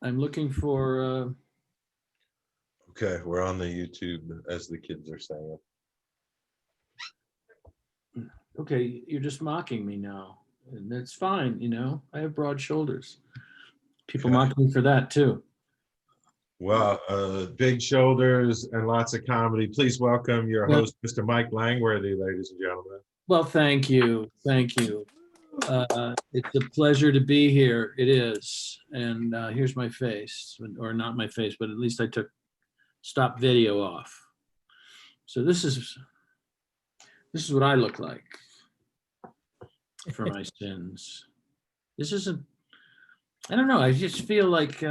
I'm looking for, Okay, we're on the YouTube, as the kids are saying. okay, you're just mocking me now. And that's fine, you know, I have broad shoulders. People Okay. mock me for that too. Well, big shoulders and lots of comedy. Please welcome your Yeah. host, Mr. Mike Langworthy, ladies and gentlemen. Well, thank you. Thank you. It's a pleasure to be here. It is. And here's my face, or not my face, but at least I took stop video off. So this is what I look like for my sins. This isn't, I don't know. I just feel like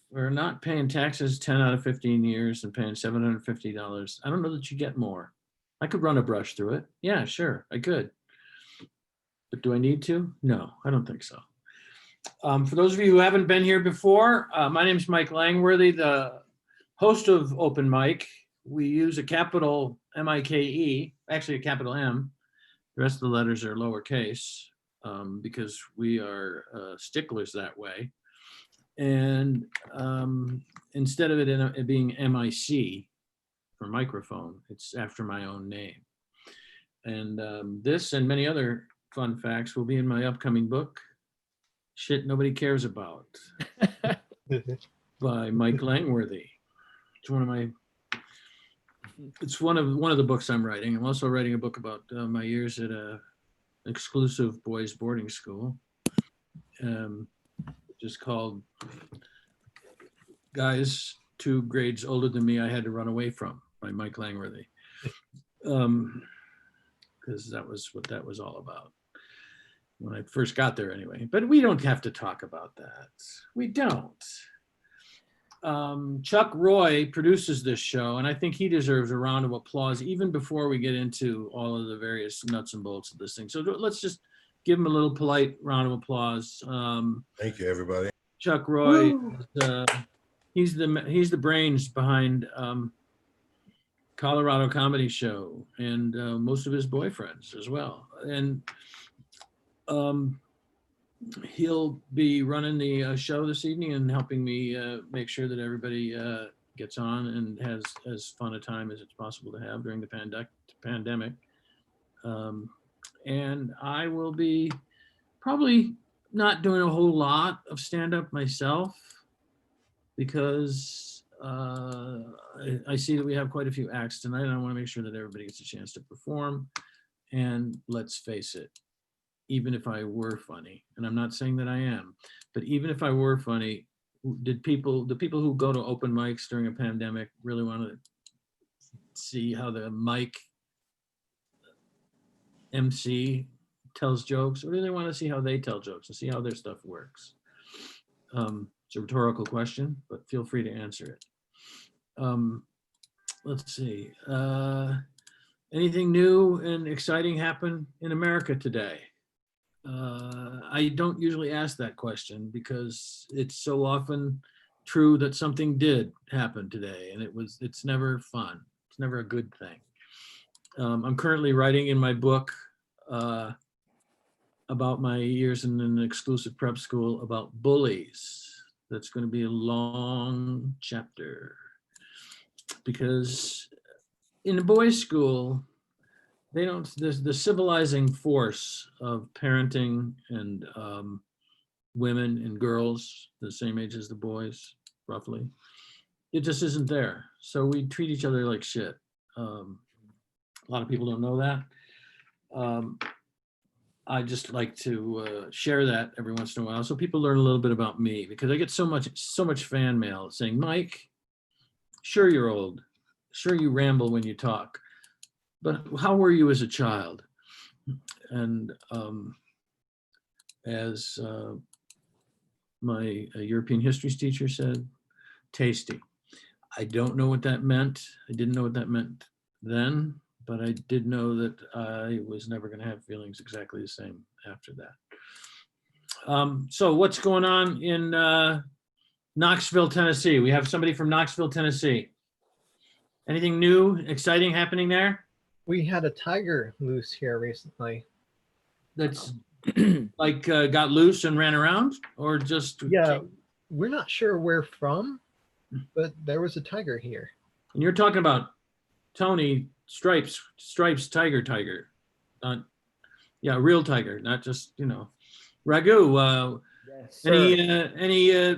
we're not paying taxes 10 out of 15 years and paying $750. I don't know that you get more. I could run a brush through it. Yeah, sure, I could. But do I need to? No, I don't think so. For those of you who haven't been here before, my name is Mike Langworthy, the host of Open Mic. We use a capital M-I-K-E, actually a capital M. The rest of the letters are lowercase because we are sticklers that way. And instead of it being M-I-C for microphone, it's after my own name. And this and many other fun facts will be in my upcoming book, Shit Nobody Cares About, by Mike Langworthy. It's one of the books I'm writing. I'm also writing a book about my years at a exclusive boys boarding school, just called Guys 2 Grades Older Than Me I Had to Run Away From, by Mike Langworthy. Because that was what that was all about when I first got there anyway. But we don't have to talk about that. We don't. Chuck Roy produces this show, and I think he deserves a round of applause even before we get into all of the various nuts and bolts of this thing. So let's just give him a little polite round of applause. Thank you, everybody. Chuck Roy, he's the brains behind Colorado Comedy Show and most of his boyfriends as well. And he'll be running the show this evening and helping me make sure that everybody gets on and has as fun a time as it's possible to have during the pandemic. And I will be probably not doing a whole lot of stand-up myself because I see that we have quite a few acts tonight, and I want to make sure that everybody gets a chance to perform. And let's face it, even if I were funny, and I'm not saying that I am, but even if I were funny, the people who go to open mics during a pandemic really want to see how the mic MC tells jokes, or do they want to see how they tell jokes and see how their stuff works? It's a rhetorical question, but feel free to answer it. Let's see. Anything new and exciting happen in America today? I don't usually ask that question because it's so often true that something did happen today, and it's never fun. It's never a good thing. I'm currently writing in my book about my years in an exclusive prep school about bullies. That's going to be a long chapter because in a boys' school, they don't, the civilizing force of parenting and women and girls the same age as the boys, roughly, it just isn't there. So we treat each other like shit. A lot of people don't know that. I just like to share that every once in a while so people learn a little bit about me, because I get so much fan mail saying, Mike, sure you're old, sure you ramble when you talk, but how were you as a child? And as my European histories teacher said, tasty. I don't know what that meant. I didn't know what that meant then, but I did know that I was never going to have feelings exactly the same after that. So what's going on in Knoxville, Tennessee? We have somebody from Knoxville, Tennessee. Anything new, exciting happening there? We had a tiger loose here recently. That's Like got loose and ran around, or just Yeah, we're not sure where from, but there was a tiger here. And you're talking about Tony Stripes Tiger, yeah, real tiger, not just Ragu. Yes, sir. Any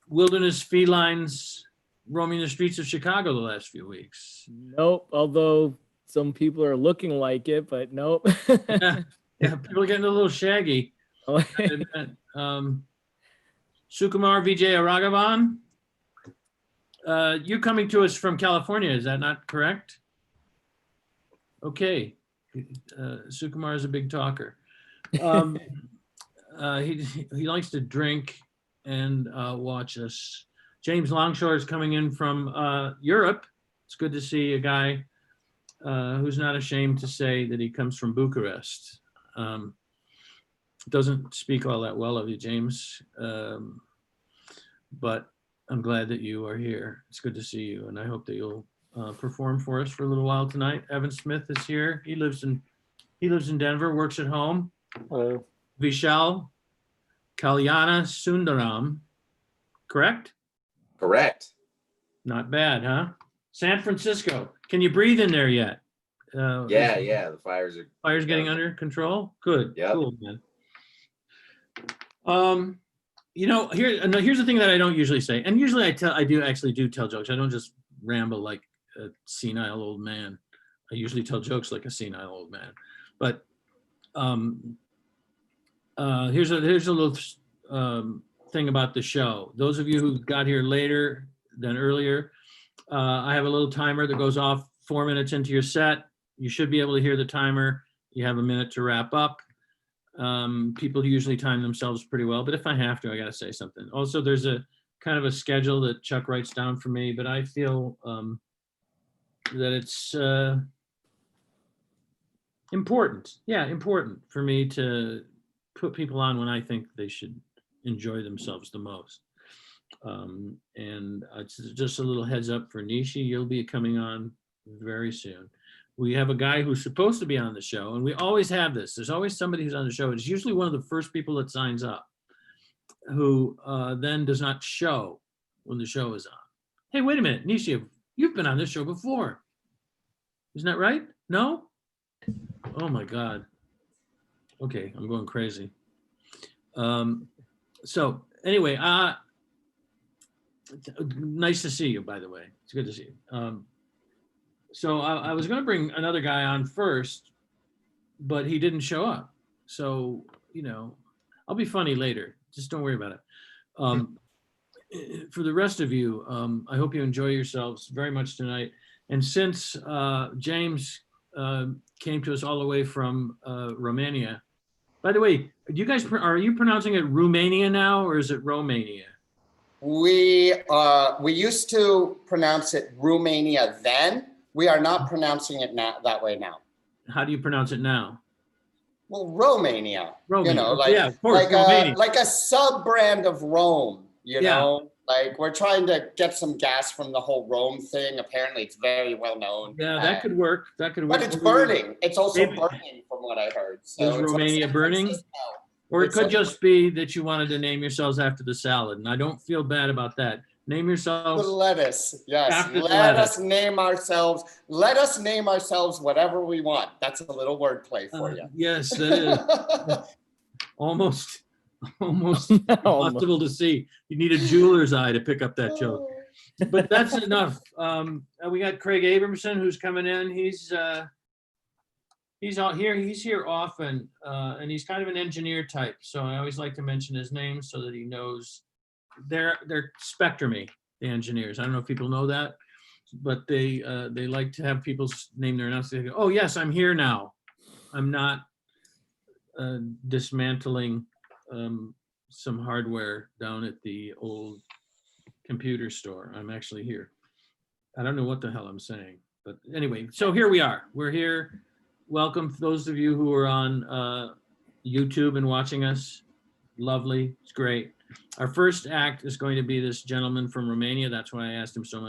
wilderness felines roaming the streets of Chicago the last few weeks? Nope. Although some people are looking like it, but nope. Yeah, people are getting a little shaggy. Sukumar Vijay Aragavan, you're coming to us from California, is that not correct? Okay, Sukumar is a big talker. He likes to drink and watch us. James Longshore is coming in from Europe. It's good to see a guy who's not ashamed to say that he comes from Bucharest. Doesn't speak all that well of you, James, but I'm glad that you are here. It's good to see you, and I hope that you'll perform for us for a little while tonight. Evan Smith is here. He lives in Denver, works at home. Hello. Vishal Kalyana Sundaram, correct? Correct. Not bad, huh? San Francisco. Can you breathe in there yet? Yeah. The fires are. Fire's getting under control? Good. Yep. Cool, man. Here's the thing that I don't usually say. And usually I do actually tell jokes. I don't just ramble like a senile old man. I usually tell jokes like a senile old man. But here's a little thing about the show. Those of you who got here later than earlier, I have a little timer that goes off 4 minutes into your set. You should be able to hear the timer. You have a minute to wrap up. People usually time themselves pretty well, but if I have to, I got to say something. Also, there's a kind of a schedule that Chuck writes down for me, but I feel that it's important. Yeah, important for me to put people on when I think they should enjoy themselves the most. And it's just a little heads up for Nishi. You'll be coming on very soon. We have a guy who's supposed to be on the show, and we always have this. There's always somebody who's on the show. It's usually one of the first people that signs up, who then does not show when the show is on. Hey, wait a minute, Nishi, you've been on this show before. Isn't that right? No? Oh my God. Okay, I'm going crazy. So anyway, nice to see you, by the way. It's good to see you. So I was going to bring another guy on first, but he didn't show up. So, I'll be funny later. Just don't worry about it. For the rest of you, I hope you enjoy yourselves very much tonight. And since James came to us all the way from Romania, by the way, are you pronouncing it Romania now, or is it Romania? We used to pronounce it Romania then. We are not pronouncing it that way now. How do you pronounce it now? Well, Romania. Romania. Like, yeah, of course, like a sub brand of Rome. Like we're trying to get some gas from the whole Rome thing. Apparently, it's very well known. Yeah, that could work. But it's burning. It's also burning, from what I heard. So is Romania burning? Or it could just be that you wanted to name yourselves after the salad, and I don't feel bad about that. Name yourselves. The lettuce, yes. After Let us name ourselves. Let us name ourselves whatever we want. That's a little wordplay for you. Yes, that is almost impossible to see. You need a jeweler's eye to pick up that joke. But that's enough. We got Craig Abramson who's coming in. He's out here. He's here often, and he's kind of an engineer type. So I always like to mention his name so that he knows. They're Spectrumy, the engineers. I don't know if people know that, but they like to have people name their announcement. They go, "Oh yes, I'm here now. I'm not dismantling some hardware down at the old computer store. I'm actually here." I don't know what the hell I'm saying, but anyway. So here we are. We're here. Welcome to those of you who are on YouTube and watching us. Lovely. It's great. Our first act is going to be this gentleman from Romania. That's why I asked him so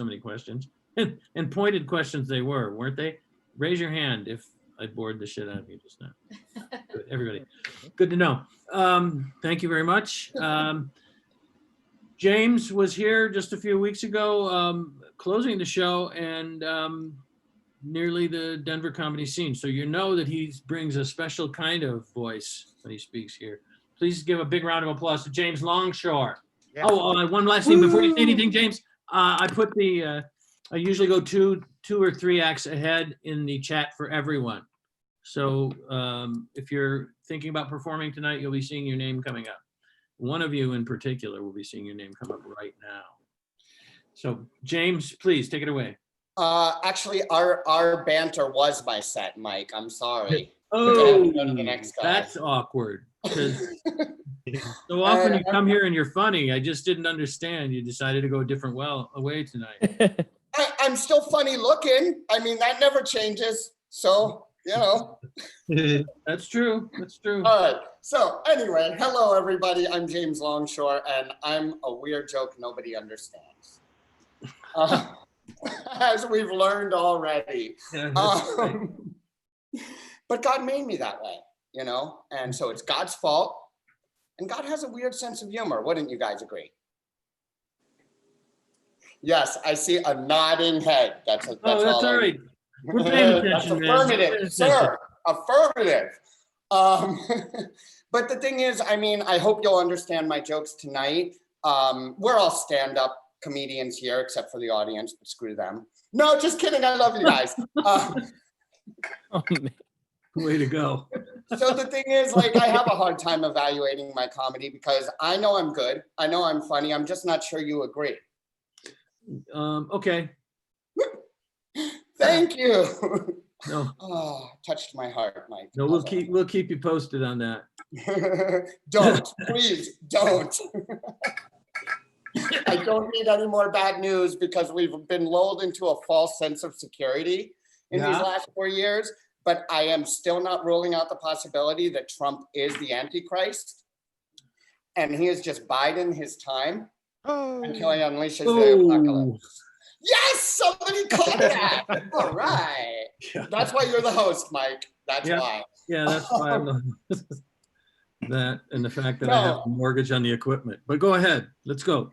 many questions. And pointed questions they were, weren't they? Raise your hand if I bored the shit out of you just now. Good, everybody. Good to know. Thank you very much. James was here just a few weeks ago, closing the show and nearly the Denver comedy scene. So you know that he brings a special kind of voice when he speaks here. Please give a big round of applause to James Longshore. Yeah. Oh, one last thing before you say anything, James. I put I usually go two or three acts ahead in the chat for everyone. So if you're thinking about performing tonight, you'll be seeing your name coming up. One of you in particular will be seeing your name come up right now. So James, please take it away. Actually, our banter was my set, Mike. I'm sorry. Oh, Go to the next guy. that's awkward. 'Cause so often you come here and you're funny. I just didn't understand. You decided to go a different way tonight. I'm still funny looking. I mean, that never changes. So, you know. That's true. That's true. All right. So anyway, hello everybody. I'm James Longshore, and I'm a weird joke nobody understands. As we've learned already. Yeah, that's right. But God made me that way, you know, and so it's God's fault. And God has a weird sense of humor. Wouldn't you guys agree? Yes, I see a nodding head. That's Oh, that's all right. We're paying That's attention, man. We're paying affirmative, attention. sir. Affirmative. But the thing is, I mean, I hope you'll understand my jokes tonight. We're all stand-up comedians here, except for the audience, but screw them. No, just kidding. I love you guys. Oh, man. Way to go. So the thing is, like, I have a hard time evaluating my comedy because I know I'm good. I know I'm funny. I'm just not sure you agree. Okay. Thank you. No, Oh, touched my heart, Mike. no, we'll keep you posted on that. Don't, please, don't. I don't need any more bad news because we've been lulled into a false sense of security in these Yeah. last 4 years. But I am still not ruling out the possibility that Trump is the Antichrist. And he is just biding his time until he unleashes the apocalypse. Yes, somebody caught that. All right. That's why you're the host, Mike. That's Yeah. why. Yeah, that's why I'm that and the fact that I have a mortgage on the equipment. But go ahead, let's go.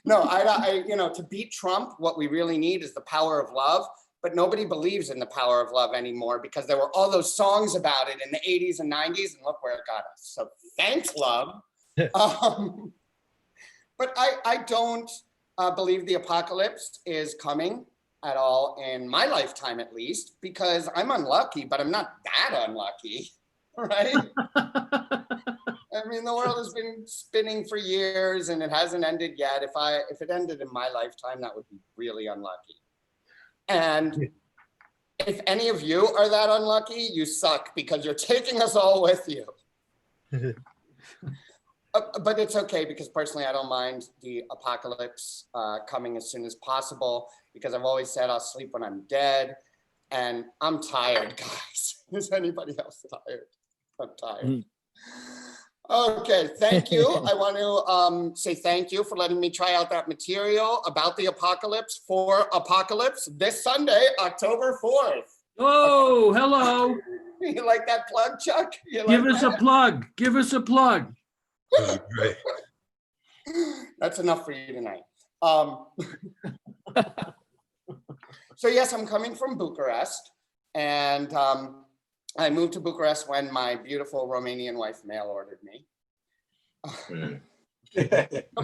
No, I, you know, to beat Trump, what we really need is the power of love. But nobody believes in the power of love anymore because there were all those songs about it in the 80s and 90s, and look where it got us. So thanks, love. But I don't believe the apocalypse is coming at all in my lifetime, at least, because I'm unlucky, but I'm not that unlucky, right? I mean, the world has been spinning for years and it hasn't ended yet. If it ended in my lifetime, that would be really unlucky. And if any of you are that unlucky, you suck because you're taking us all with you. But it's okay because personally, I don't mind the apocalypse coming as soon as possible because I've always said I'll sleep when I'm dead. And I'm tired, guys. Is anybody else tired? I'm tired. Okay, thank you. I want to say thank you for letting me try out that material about the apocalypse for Apocalypse this Sunday, October 4th. Oh, hello. You like that plug, Chuck? You like Give us a that? plug. Give us a plug. Right. That's enough for you tonight. So yes, I'm coming from Bucharest, and I moved to Bucharest when my beautiful Romanian wife mail ordered me. Some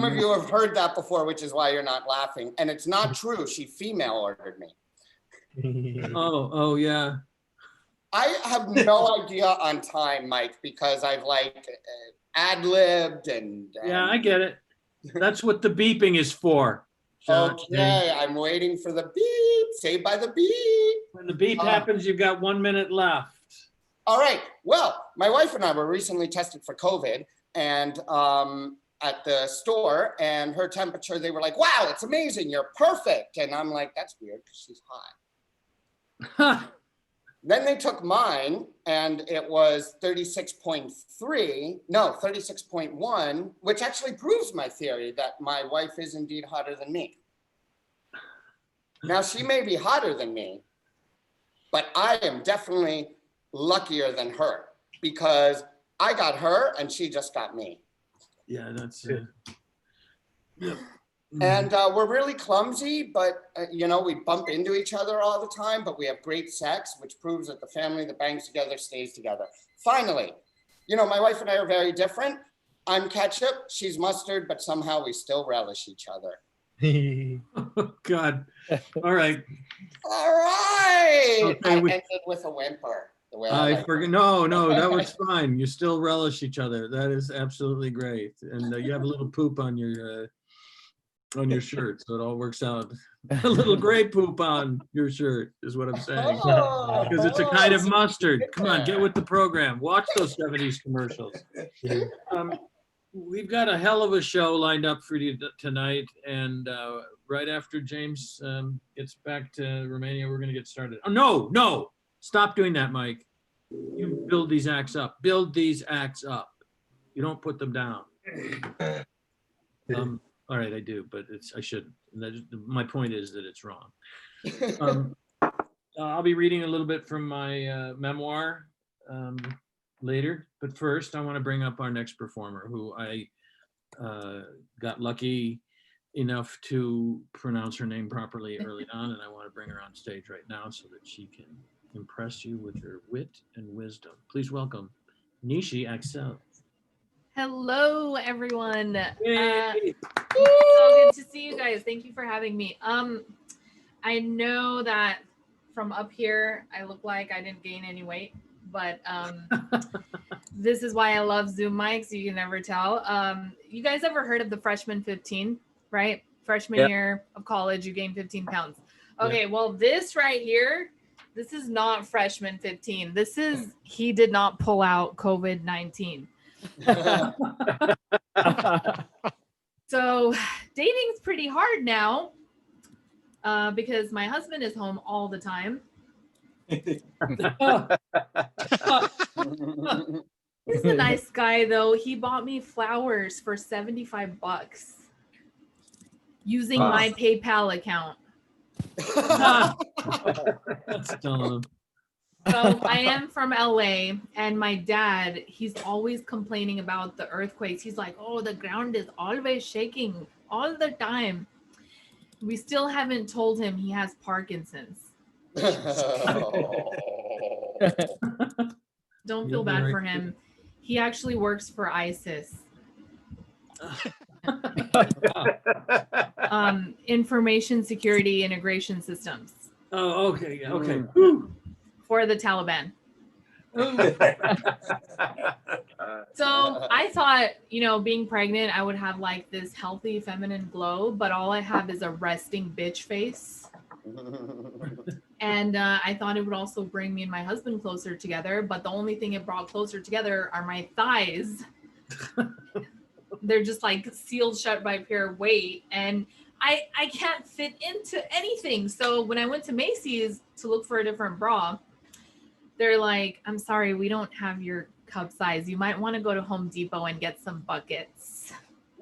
of you have heard that before, which is why you're not laughing. And it's not true. She female ordered me. Oh, yeah. I have no idea on time, Mike, because I've like ad-libbed and Yeah, I get it. That's what the beeping is for. John. Okay, I'm waiting for the beep, saved by the beep. When the beep happens, you've got 1 minute left. All right. Well, my wife and I were recently tested for COVID and at the store, and her temperature, they were like, wow, it's amazing. You're perfect. And I'm like, that's weird because she's hot. Then they took mine and it was 36.1, which actually proves my theory that my wife is indeed hotter than me. Now, she may be hotter than me, but I am definitely luckier than her. because I got her and she just got me. Yeah, that's. Yeah. And we're really clumsy, but we bump into each other all the time, but we have great sex, which proves that the family that bangs together stays together. Finally, my wife and I are very different. I'm ketchup, she's mustard, but somehow we still relish each other. Oh, God. All right. All right. Okay, I we- ended with a whimper. The way I like forget. it. No, that was fine. You still relish each other. That is absolutely great. And you have a little poop on your shirt, so it all works out. A little gray poop on your shirt is what I'm saying. Oh, Because it's a kind of so mustard. get Come on, get there. with the program. Watch those 70s commercials. We've got a hell of a show lined up for you tonight. And right after James gets back to Romania, we're going to get started. Oh, no. Stop doing that, Mike. You build these acts up. Build these acts up. You don't put them down. All right, I do, but I shouldn't. My point is that it's wrong. I'll be reading a little bit from my memoir later, but first I want to bring up our next performer, who I got lucky enough to pronounce her name properly early on, and I want to bring her on stage right now so that she can impress you with her wit and wisdom. Please welcome Nishi Axel. Hello, everyone. Yay! It's so good to see you guys. Thank you for having me. I know that from up here, I look like I didn't gain any weight, but this is why I love Zoom mics. You can never tell. You guys ever heard of the freshman 15, right? Freshman year of college, you gain 15 pounds. Okay, well, this right here, this is not freshman 15. This is, he did not pull out COVID-19. So dating's pretty hard now because my husband is home all the time. He's a nice guy though. He bought me flowers for $75 using my PayPal account. That's telling them. So I am from LA, and my dad, he's always complaining about the earthquakes. He's like, oh, the ground is always shaking all the time. We still haven't told him he has Parkinson's. Don't feel bad for him. He actually works for ISIS. Information Security Integration Systems Oh, okay. Yeah, okay. for the Taliban. So I thought, being pregnant, I would have like this healthy feminine glow, but all I have is a resting bitch face. And I thought it would also bring me and my husband closer together, but the only thing it brought closer together are my thighs. They're just like sealed shut by pure weight, and I can't fit into anything. So when I went to Macy's to look for a different bra, they're like, I'm sorry, we don't have your cup size. You might want to go to Home Depot and get some buckets.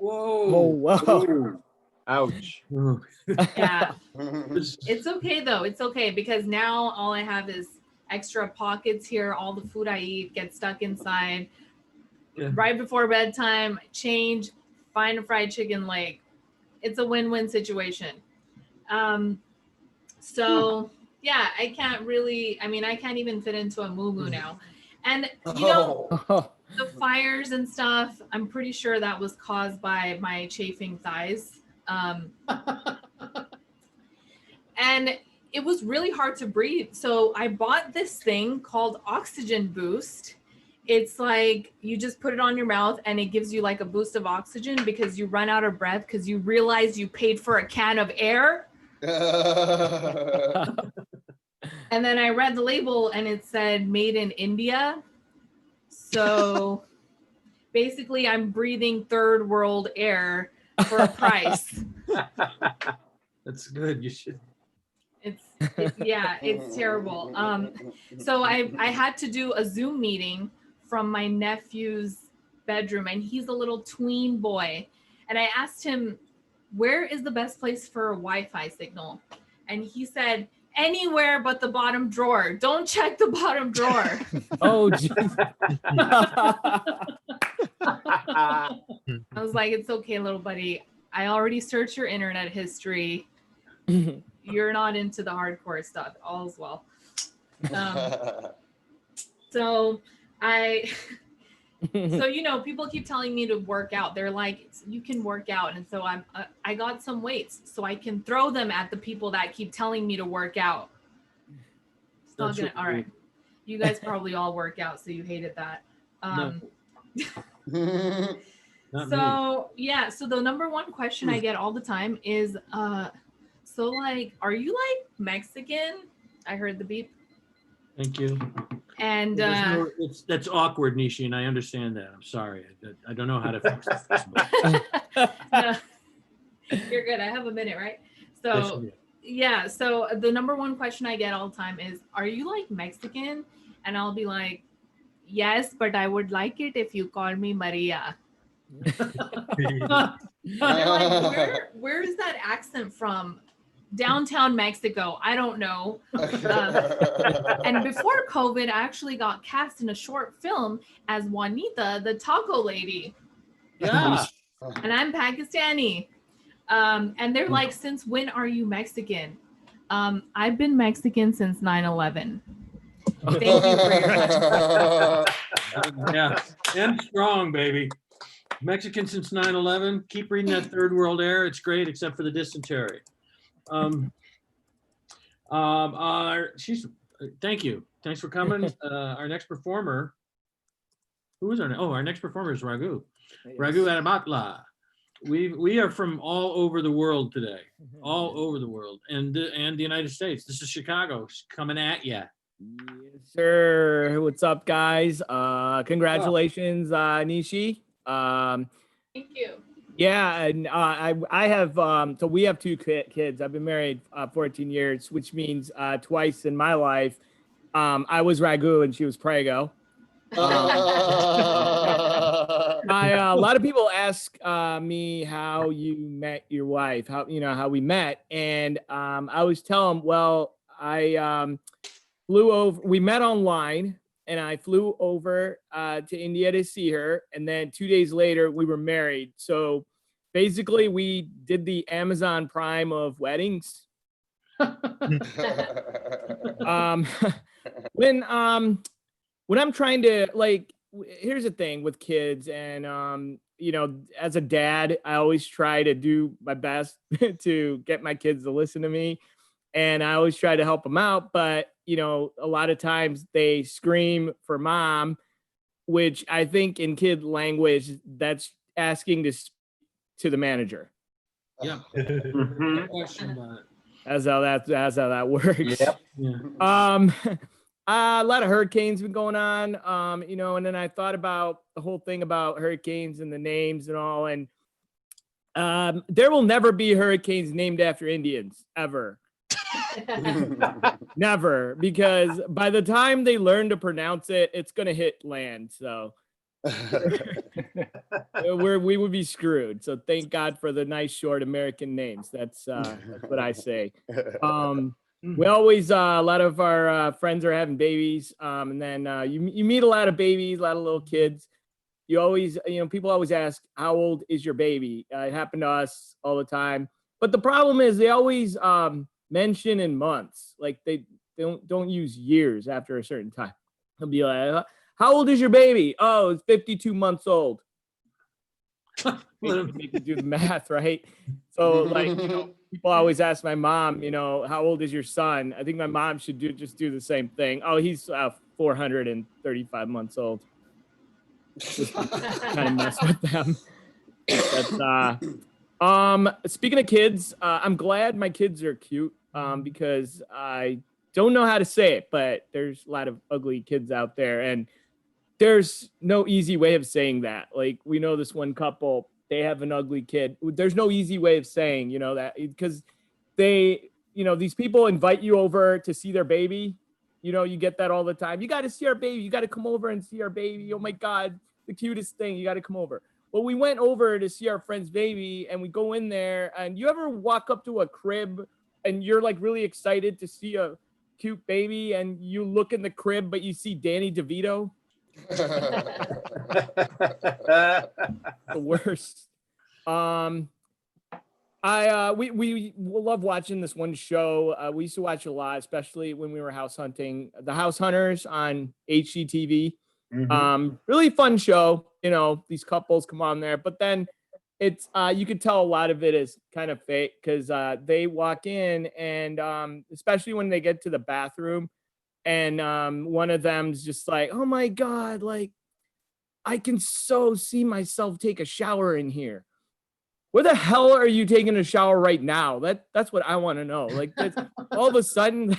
Oh, wow. Ouch. Yeah. It's okay though. It's okay because now all I have is extra pockets here. All the food I eat gets stuck inside. Yeah. Right before bedtime, change, find a fried chicken leg. It's a win-win situation. So yeah, I can't even fit into a moo-moo now. And the fires and stuff, I'm pretty sure that was caused by my chafing thighs. And it was really hard to breathe. So I bought this thing called Oxygen Boost. It's like you just put it on your mouth and it gives you like a boost of oxygen because you run out of breath because you realize you paid for a can of air. And then I read the label and it said made in India. So basically I'm breathing third world air for a price. That's good. You should. It's terrible. So I had to do a Zoom meeting from my nephew's bedroom, and he's a little tween boy. And I asked him, where is the best place for a Wi-Fi signal? And he said, anywhere but the bottom drawer. Don't check the bottom drawer. Oh, geez. I was like, it's okay, little buddy. I already searched your internet history. You're not into the hardcore stuff. All's well. So people keep telling me to work out. They're like, you can work out. And so I got some weights so I can throw them at the people that keep telling me to work out. It's not gonna, all right. You guys probably all work out, so you hated that. Not me. So yeah, so the number one question I get all the time is, so like, are you like Mexican? I heard the beep. Thank you. And That's awkward, Nishi, and I understand that. I'm sorry. I don't know how to fix this. no, you're good. I have a minute, right? So yeah, so the number one question I get all the time is, are you like Mexican? And I'll be like, yes, but I would like it if you call me Maria. They're like, where is that accent from? Downtown Mexico. I don't know. And before COVID, I actually got cast in a short film as Juanita, the taco lady. Yeah. And I'm Pakistani. And they're like, since when are you Mexican? I've been Mexican since 9/11. Thank you for your Yeah. And strong, baby. Mexican since 9/11. Keep reading that third world air. It's great, except for the dysentery. Thank you. Thanks for coming. Our next performer. Who is our next performer is Raghu. Raghu Adamatla. We are from all over the world today. All over the world and the United States. This is Chicago coming at you. Yes, sir. What's up, guys? Congratulations, Nishi. Thank you. Yeah, and I have so we have two kids. I've been married 14 years, which means twice in my life I was Raghu and she was Prego. A lot of people ask me how you met your wife, how we met, and I always tell them, well, I flew over. We met online, and I flew over to India to see her, and then 2 days later we were married. So basically, we did the Amazon Prime of weddings. When I'm trying to, like, here's the thing with kids, and as a dad, I always try to do my best to get my kids to listen to me, and I always try to help them out, but a lot of times they scream for mom, which I think in kid language, that's asking to the manager. Yeah. No question about it. That's how that works. Yep. Yeah. A lot of hurricanes been going on, and then I thought about the whole thing about hurricanes and the names and all, and there will never be hurricanes named after Indians, ever. Never, because by the time they learn to pronounce it, it's going to hit land. So we would be screwed. So thank God for the nice short American names. That's what I say. We always, a lot of our friends are having babies. And then you meet a lot of babies, a lot of little kids. You always, people always ask, how old is your baby? It happened to us all the time. But the problem is they always mention in months. Like they don't use years after a certain time. They'll be like, how old is your baby? Oh, it's 52 months old. Make you do the math, right? So like, people always ask my mom, how old is your son? I think my mom should just do the same thing. Oh, he's 435 months old. Just kind of mess with them. But, speaking of kids, I'm glad my kids are cute because I don't know how to say it, but there's a lot of ugly kids out there, and there's no easy way of saying that. Like, we know this one couple, they have an ugly kid. There's no easy way of saying, that, because they, these people invite you over to see their baby. You get that all the time. You got to see our baby. You got to come over and see our baby. Oh my God, the cutest thing. You got to come over. Well, we went over to see our friend's baby, and we go in there, and you ever walk up to a crib and you're like really excited to see a cute baby, and you look in the crib, but you see Danny DeVito. The worst. We love watching this one show. We used to watch a lot, especially when we were house hunting. The House Hunters on HGTV. Really fun show. You know, these couples come on there, but then it's you could tell a lot of it is kind of fake because they walk in and especially when they get to the bathroom and one of them's just like, oh my God, like I can so see myself take a shower in here. Where the hell are you taking a shower right now? That's what I want to know. Like all of a sudden,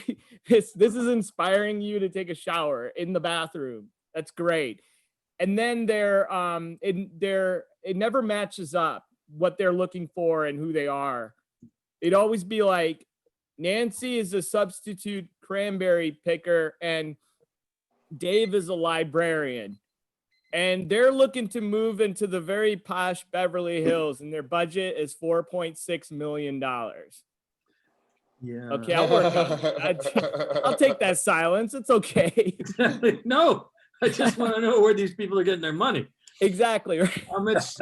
this is inspiring you to take a shower in the bathroom. That's great. And then it never matches up what they're looking for and who they are. It'd always be like Nancy is a substitute cranberry picker and Dave is a librarian. And they're looking to move into the very posh Beverly Hills, and their budget is $4.6 million. Yeah. Okay, I'll work on that. I'll take that silence. It's okay. No, I just want to know where these people are getting their money. Exactly. Right. How much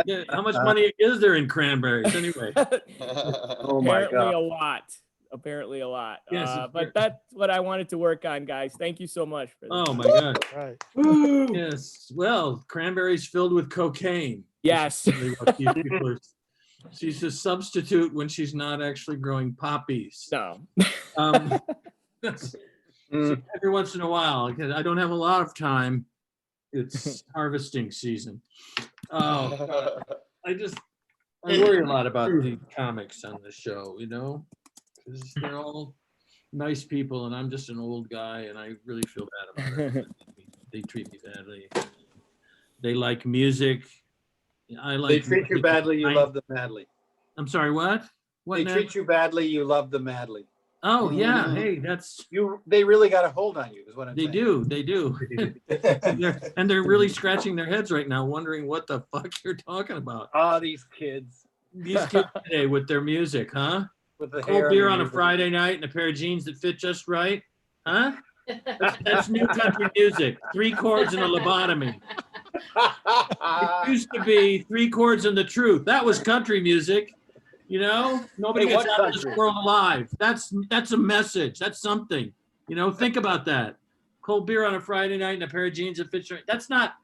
money is there in cranberries anyway? Oh my Apparently God. a lot. Apparently a lot. Yes, But that's what I wanted to work on, guys. Thank you so much for this. Oh my God. Right. Yes. Well, cranberries filled with cocaine. Yes. Really what these people are- She's a substitute when she's not actually growing poppies. No. That's- every once in a while, because I don't have a lot of time. It's harvesting season. Oh, I worry a lot about the comics on the show, you know, because they're all nice people, and I'm just an old guy, and I really feel bad about it. They treat me badly. They like music. I like. They treat you badly, you love them madly. I'm sorry, what? What? They Ned? treat you badly, you love them madly. Oh yeah, hey, that's. They really got a hold on you, is what I'm They saying. do. And they're really scratching their heads right now, wondering what the fuck you're talking about. Ah, these kids These kids today with their music, huh? with the Cold hair. beer and on a everything. Friday night and a pair of jeans that fit just right, huh? That's new country music. 3 chords and a lobotomy. It used to be 3 chords and the truth. That was country music. You know, nobody Hey, gets what out of this country? world alive. That's a message. That's something. You know, think about that. Cold beer on a Friday night and a pair of jeans that fits right. That's not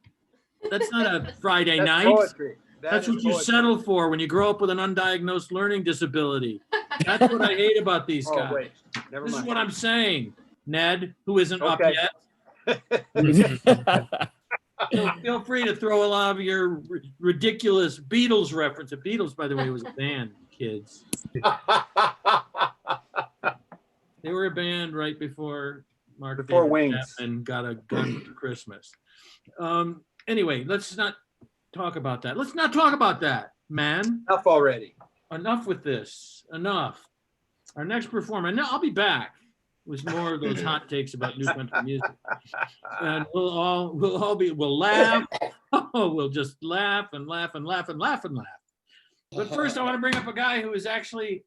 a Friday That's night. poetry. That's is what you poetry. settle for when you grow up with an undiagnosed learning disability. That's what I hate about these Oh, guys. wait, never This is mind. what I'm saying, Ned, who isn't Okay. up yet. So feel free to throw a lot of your ridiculous Beatles reference. The Beatles, by the way, was a band, kids. They were a band right before Mark Before David Wings. Chapman got a gun for Christmas. Anyway, let's not talk about that. Let's not talk about that, man. Enough already. Enough with this. Enough. Our next performer, and I'll be back with more of those hot takes about new country music. And we'll laugh. Oh, we'll just laugh and laugh and laugh and laugh and laugh. But first, I want to bring up a guy who is actually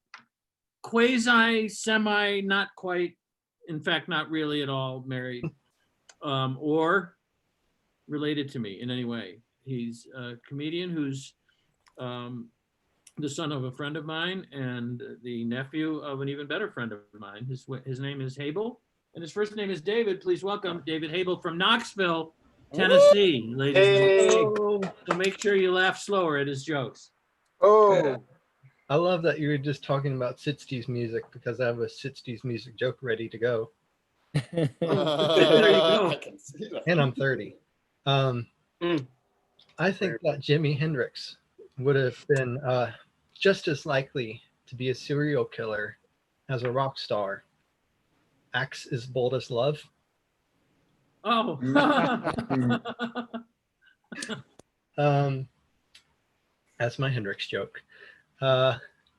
quasi, semi, not quite, in fact, not really at all married or related to me in any way. He's a comedian who's the son of a friend of mine and the nephew of an even better friend of mine. His name is Habel, and his first name is David. Please welcome David Habel from Knoxville, Tennessee, ladies and gentlemen. So make sure you laugh slower at his jokes. Oh, I love that you were just talking about 60s music because I have a 60s music joke ready to go. There you go. I can see that. And I'm 30. I think that Jimi Hendrix would have been just as likely to be a serial killer as a rock star. Axe is bold as love. Oh. That's my Hendrix joke. I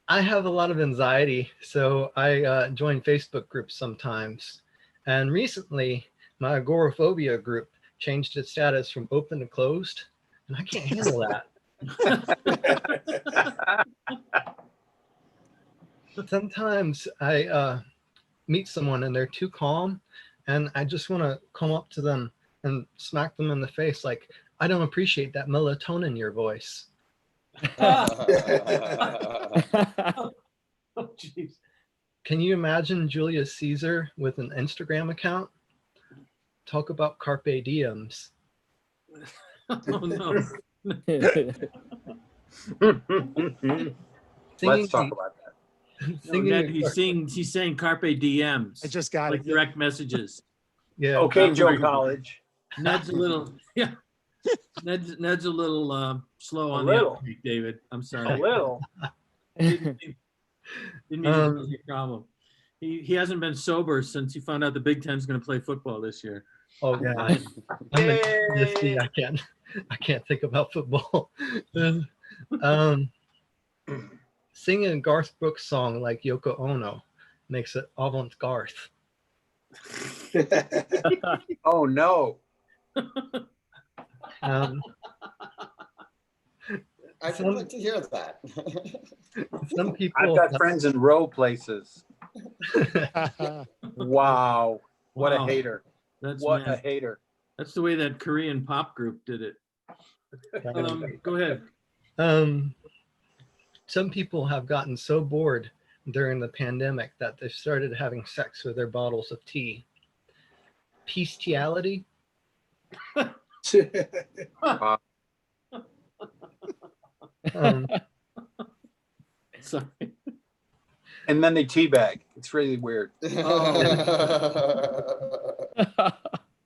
have a lot of anxiety, so I join Facebook groups sometimes. And recently, my agoraphobia group changed its status from open to closed, and I can't handle that. Sometimes I meet someone and they're too calm, and I just want to come up to them and smack them in the face like, I don't appreciate that melatonin in your voice. Oh, jeez. Can you imagine Julius Caesar with an Instagram account? Talk about carpe diems. Oh, no. Let's talk about that. No, Singing Ned, a he's saying carpe DMs. I just got Like it. direct messages. yeah. Okay, Joe very- College. Ned's a little, yeah. Ned's a little slow A on little. the uptake, David. I'm A sorry. little. Didn't mean to be a problem. He hasn't been sober since he found out the Big Ten's going to play football this year. Oh God. I can't think about football. Singing a Garth Brooks song like Yoko Ono makes it avant-garde. Oh, no. Um, I would like to hear that. some people I've got friends in row places. Wow. What Wow. a hater. That's What a mad. hater. That's the way that Korean pop group did it. Go ahead. Some people have gotten so bored during the pandemic that they've started having sex with their bottles of tea. Bestiality. Um, Sorry. And then they teabag. It's really weird.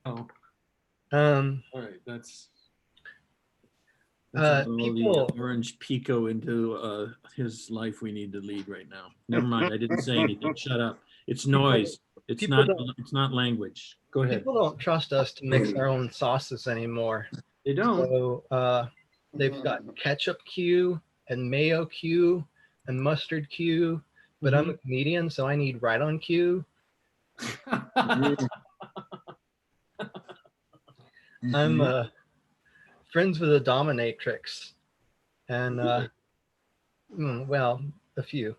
Oh, um, all right. That's all people- the orange pico into his life we need to lead right now. Never mind. I didn't say anything. Shut up. It's noise. It's people not. don't- It's not language. Go ahead. people don't trust us to mix our own sauces anymore. They don't. So they've got ketchup Q and mayo Q and mustard Q, but I'm a comedian, so I need right on cue. I'm friends with a dominatrix, and well, a few.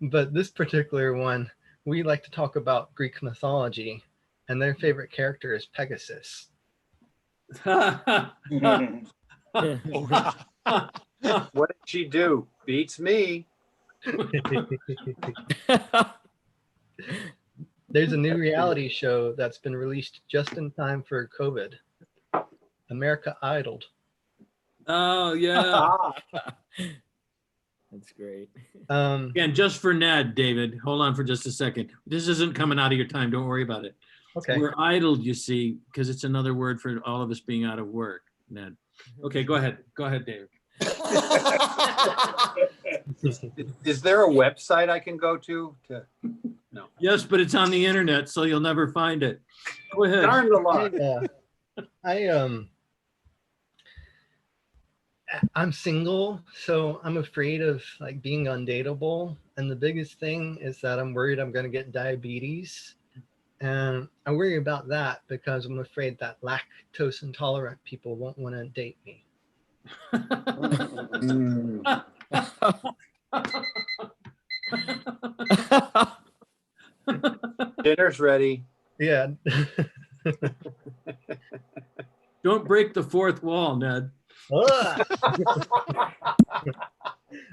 But this particular one, we like to talk about Greek mythology, and their favorite character is Pegasus. What did she do? Beats me. There's a new reality show that's been released just in time for COVID. America Idled. Oh yeah. Ah, That's great. Again, just for Ned, David. Hold on for just a second. This isn't coming out of your time. Don't worry about it. Okay. We're idled, you see, because it's another word for all of us being out of work, Ned. Okay, go ahead. Go ahead, David. is there a website I can go to? No. Yes, but it's on the internet, so you'll never find it. Go ahead. Darn the luck. I'm single, so I'm afraid of like being undateable. And the biggest thing is that I'm worried I'm going to get diabetes. And I worry about that because I'm afraid that lactose intolerant people won't want to date me. Mm. Dinner's ready. Yeah. Don't break the fourth wall, Ned.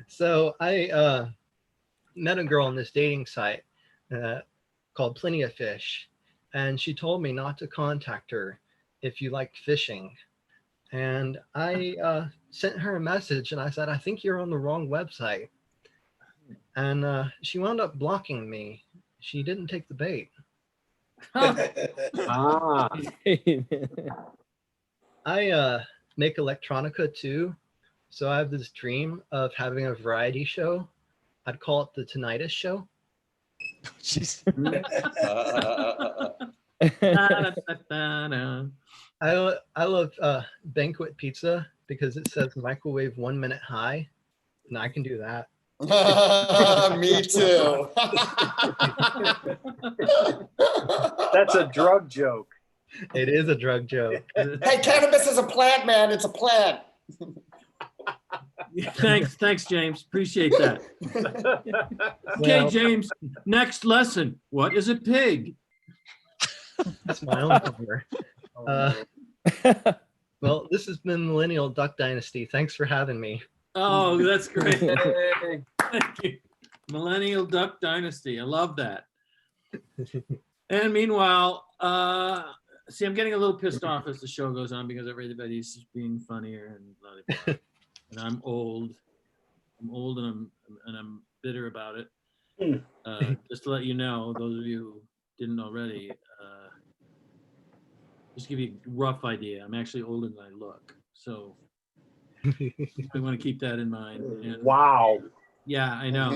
So I met a girl on this dating site called Plenty of Fish, and she told me not to contact her if you like fishing. And I sent her a message and I said, I think you're on the wrong website. And she wound up blocking me. She didn't take the bait. Ah, I make electronica too. So I have this dream of having a variety show. I'd call it the Tinnitus Show. Jeez. I love banquet pizza because it says microwave 1 minute high, and I can do that. Me too. that's a drug joke. It is a drug joke. Hey, cannabis is a plant, man. It's a plant. Thanks, James. Appreciate that. Okay, Well- James, next lesson. What is a pig? That's my own cover. Well, this has been Millennial Duck Dynasty. Thanks for having me. Oh, that's great. Yay. Thank you. Millennial Duck Dynasty. I love that. And meanwhile, see, I'm getting a little pissed off as the show goes on because everybody's just being funnier and blah, blah, blah. And I'm old. I'm old and I'm bitter about it. Just to let you know, those of you who didn't already, just give you a rough idea. I'm actually older than I look. So I want to keep that in mind. And Wow. yeah, I know.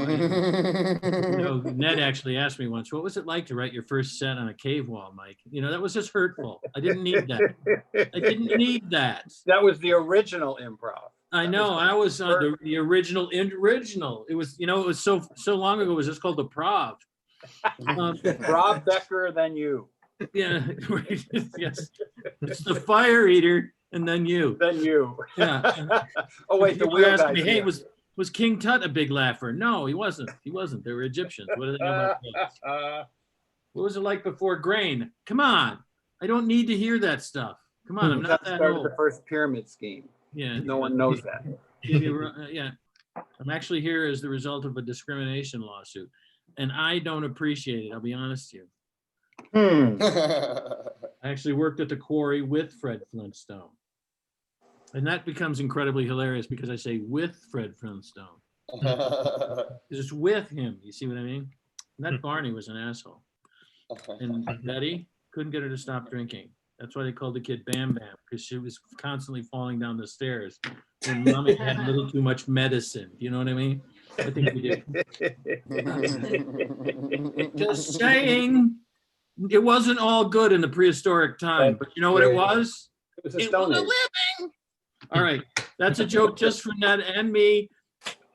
Ned actually asked me once, what was it like to write your first set on a cave wall, Mike? That was just hurtful. I didn't need that. I didn't need that. That was the original improv. I know. I was on the original. It was, it was so long ago. It was just called the Prov. Rob Becker, then you. Yeah. Yes. It's the Fire Eater, and then you. Then you. Yeah. Oh wait, the People wheel asked guy. me, hey, was King Tut a big laugher? No, he wasn't. He wasn't. They were Egyptians. What do they know about that? What was it like before grain? Come on. I don't need to hear that stuff. Come on, I'm not that started old. the first pyramid scheme. Yeah. No one knows that. Yeah. I'm actually here as the result of a discrimination lawsuit. And I don't appreciate it. I'll be honest with you. I actually worked at the quarry with Fred Flintstone. And that becomes incredibly hilarious because I say with Fred Flintstone. Because it's with him. You see what I mean? And that Barney was an asshole. And Betty couldn't get her to stop drinking. That's why they called the kid Bam Bam, because she was constantly falling down the stairs. And mommy had a little too much medicine. You know what I mean? I think we did. Just saying, it wasn't all good in the prehistoric time. But you know what it was? It was a It Stone was a Age. living. All right, that's a joke just for Ned and me,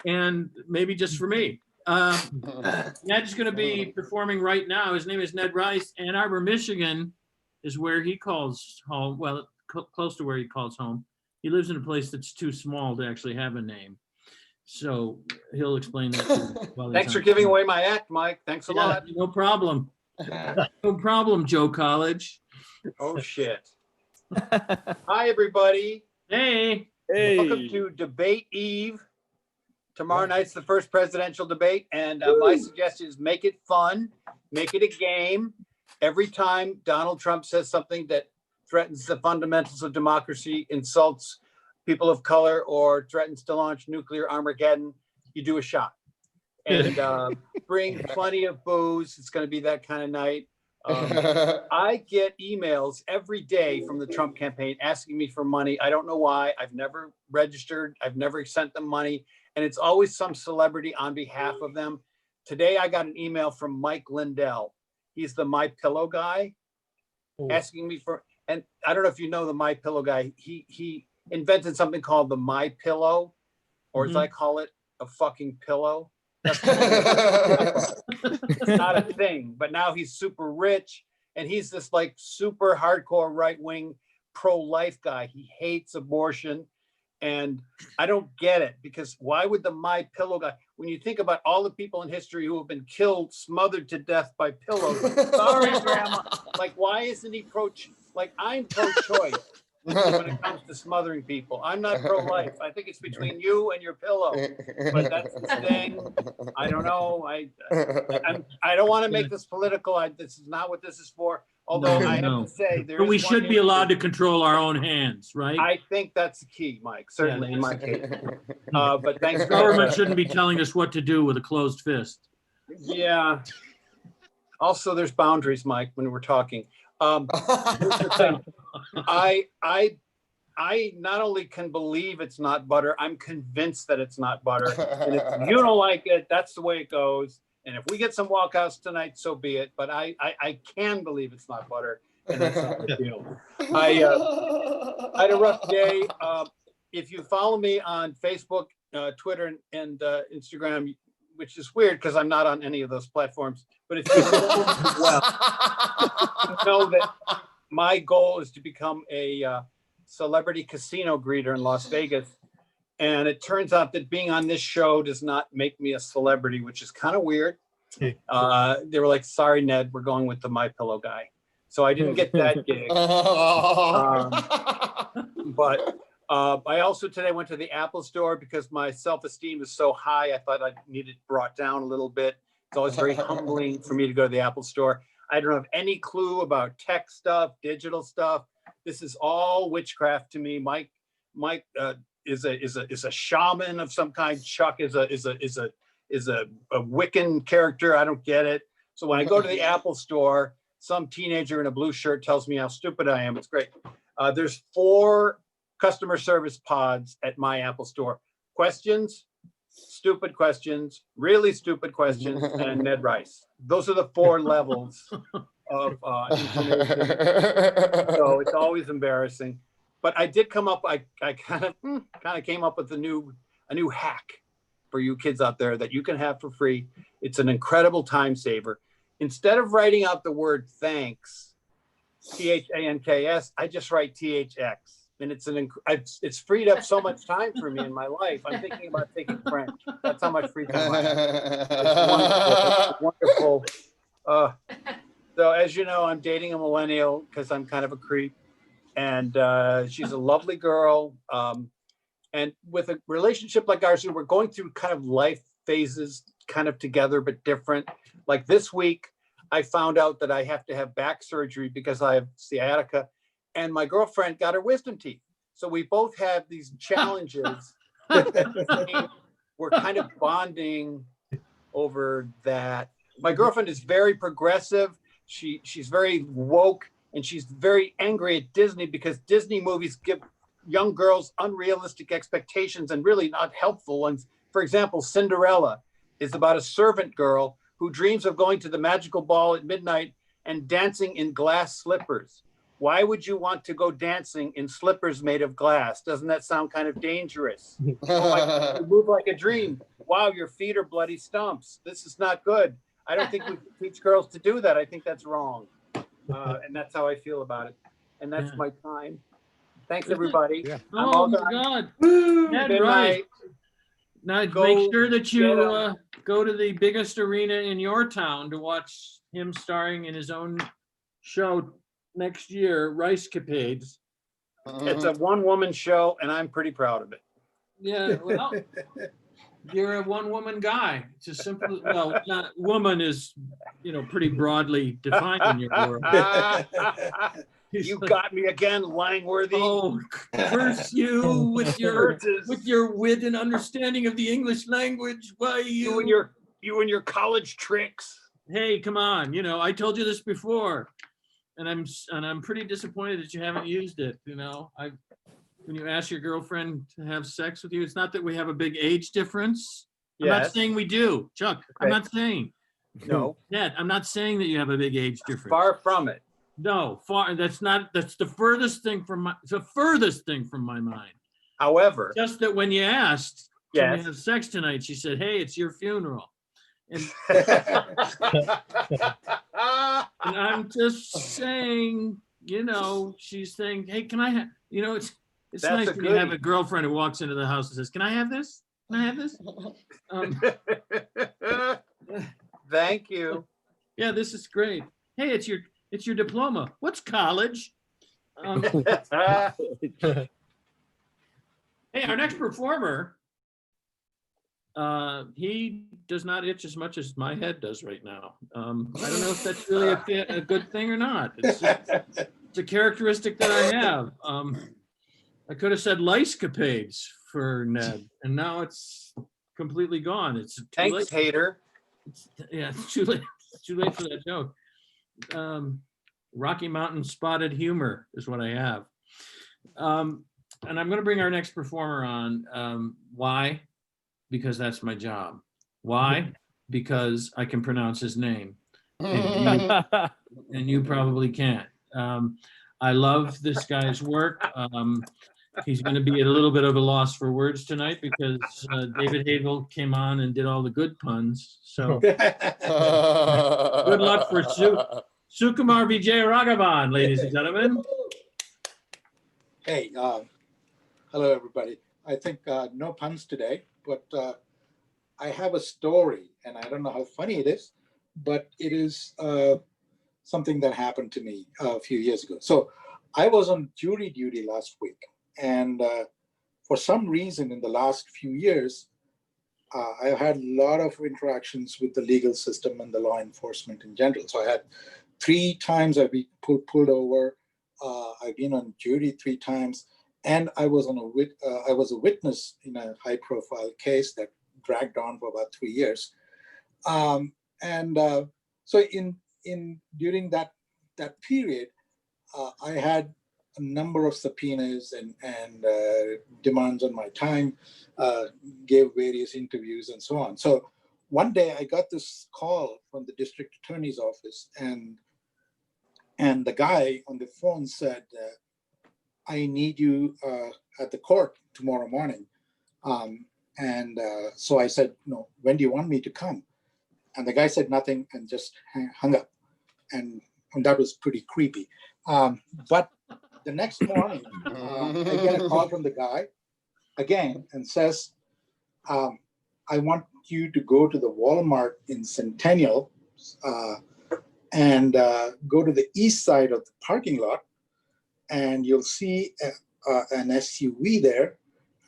and maybe just for me. Ned's going to be performing right now. His name is Ned Rice. Ann Arbor, Michigan is where he calls home. Well, close to where he calls home. He lives in a place that's too small to actually have a name. So he'll explain that. To you while he's Thanks for on. giving away my act, Mike. Thanks a Yeah, lot. no problem. No problem, Joe College. Oh shit. Hi everybody. Hey. Welcome to Debate Eve. Tomorrow night's the first presidential debate, and my suggestion is make it fun, make it a game. Every time Donald Trump says something that threatens the fundamentals of democracy, insults people of color, or threatens to launch nuclear Armageddon, you do a shot. And bring plenty of booze. It's going to be that kind of night. I get emails every day from the Trump campaign asking me for money. I don't know why. I've never registered. I've never sent them money. And it's always some celebrity on behalf of them. Today, I got an email from Mike Lindell. He's the My Pillow guy, asking me for, and I don't know if you know the My Pillow guy. He invented something called the My Pillow, or as I call it, a fucking pillow. It's not a thing, but now he's super rich and he's this like super hardcore right-wing pro-life guy. He hates abortion, and I don't get it, because why would the My Pillow guy, when you think about all the people in history who have been killed, smothered to death by pillows, sorry grandma, like why isn't he I'm pro-choice when it comes to smothering people. I'm not pro-life. I think it's between you and your pillow. But that's the thing. I don't know. I don't want to make this political. This is not what this is for. Although I have to say, But we should be allowed to control our own hands, right? I think that's the key, Mike. Certainly in my case. But thanks. The government shouldn't be telling us what to do with a closed fist. Yeah. Also, there's boundaries, Mike, when we're talking. Here's the thing. I not only can believe it's not butter, I'm convinced that it's not butter. And if you don't like it, that's the way it goes. And if we get some walkouts tonight, so be it. But I can believe it's not butter, and that's not the deal. I had a rough day. If you follow me on Facebook, Twitter, and Instagram, which is weird because I'm not on any of those platforms. But if you know that my goal is to become a celebrity casino greeter in Las Vegas. And it turns out that being on this show does not make me a celebrity, which is kind of weird. They were like, sorry, Ned, we're going with the My Pillow guy. So I didn't get that gig. But I also today went to the Apple store because my self-esteem is so high. I thought I needed it brought down a little bit. It's always very humbling for me to go to the Apple store. I don't have any clue about tech stuff, digital stuff. This is all witchcraft to me. Mike is a shaman of some kind. Chuck is a Wiccan character. I don't get it. So when I go to the Apple store, some teenager in a blue shirt tells me how stupid I am. It's great. There's 4 customer service pods at my Apple store. Questions, stupid questions, really stupid questions, and Ned Rice. Those are the 4 levels of information. So it's always embarrassing. But I did come up, I kind of came up with a new hack for you kids out there that you can have for free. It's an incredible time saver. Instead of writing out the word thanks, THANKS, I just write THX. And it's freed up so much time for me in my life. I'm thinking about taking French. That's how much free time I have. It's wonderful. So as you know, I'm dating a millennial because I'm kind of a creep. And she's a lovely girl. And with a relationship like ours, we're going through kind of life phases kind of together, but different. Like this week, I found out that I have to have back surgery because I have sciatica. And my girlfriend got her wisdom teeth. So we both have these challenges. We're kind of bonding over that. My girlfriend is very progressive. She's very woke, and she's very angry at Disney because Disney movies give young girls unrealistic expectations and really not helpful ones. For example, Cinderella is about a servant girl who dreams of going to the magical ball at midnight and dancing in glass slippers. Why would you want to go dancing in slippers made of glass? Doesn't that sound kind of dangerous? You move like a dream. Wow, your feet are bloody stumps. This is not good. I don't think we teach girls to do that. I think that's wrong. And that's how I feel about it. And that's my time. Thanks, everybody. Yeah. Oh my God. Ned Good Rice. night. Now Go make sure that you get 'em. go to the biggest arena in your town to watch him starring in his own show next year, Rice Capades. It's a one-woman show, and I'm pretty proud of it. Yeah, well, you're a one-woman guy. It's as simple. Well, not woman is, pretty broadly defined in your world. You got me again, Langworthy. Oh, curse you with your wit and understanding of the English language. Why You and your college tricks. Hey, come on. I told you this before, and I'm pretty disappointed that you haven't used it. When you ask your girlfriend to have sex with you, it's not that we have a big age difference. I'm not Yes. saying we do, Chuck. I'm Okay. not saying. No, Ned, I'm not saying that you have a big age difference. far from it. No, far. That's the furthest thing from my mind. However, Just that when you asked, can we yes. have sex tonight? She said, hey, it's your funeral. And I'm just saying, she's saying, hey, can I have, it's That's nice a when you have goodie. a girlfriend who walks into the house and says, can I have this? Can I have this? Thank you. Yeah, this is great. Hey, it's your diploma. What's college? Hey, our next performer, he does not itch as much as my head does right now. I don't know if that's really a good thing or not. It's a characteristic that I have. I could have said lice capades for Ned, and now it's completely gone. It's too Thanks, late. hater. It's too late. It's too late for that joke. Rocky Mountain spotted humor is what I have. And I'm going to bring our next performer on. Why? Because that's my job. Why? Because I can pronounce his name. And you probably can't. I love this guy's work. He's going to be at a little bit of a loss for words tonight because David Havel came on and did all the good puns. So good luck for Sukumar Vijay Raghavan, ladies and gentlemen. Hey, hello, everybody. I think no puns today, but I have a story, and I don't know how funny it is, but it is something that happened to me a few years ago. So I was on jury duty last week, and for some reason in the last few years, I've had a lot of interactions with the legal system and the law enforcement in general. So I had 3 times I've been pulled over. I've been on jury 3 times, and I was a witness in a high-profile case that dragged on for about 3 years. So during that period, I had a number of subpoenas and demands on my time, gave various interviews and so on. So one day I got this call from the district attorney's office, and the guy on the phone said, I need you at the court tomorrow morning. So I said, no, when do you want me to come? And the guy said nothing and just hung up. And that was pretty creepy. But the next morning, I get a call from the guy again and says, I want you to go to the Walmart in Centennial and go to the east side of the parking lot, and you'll see an SUV there,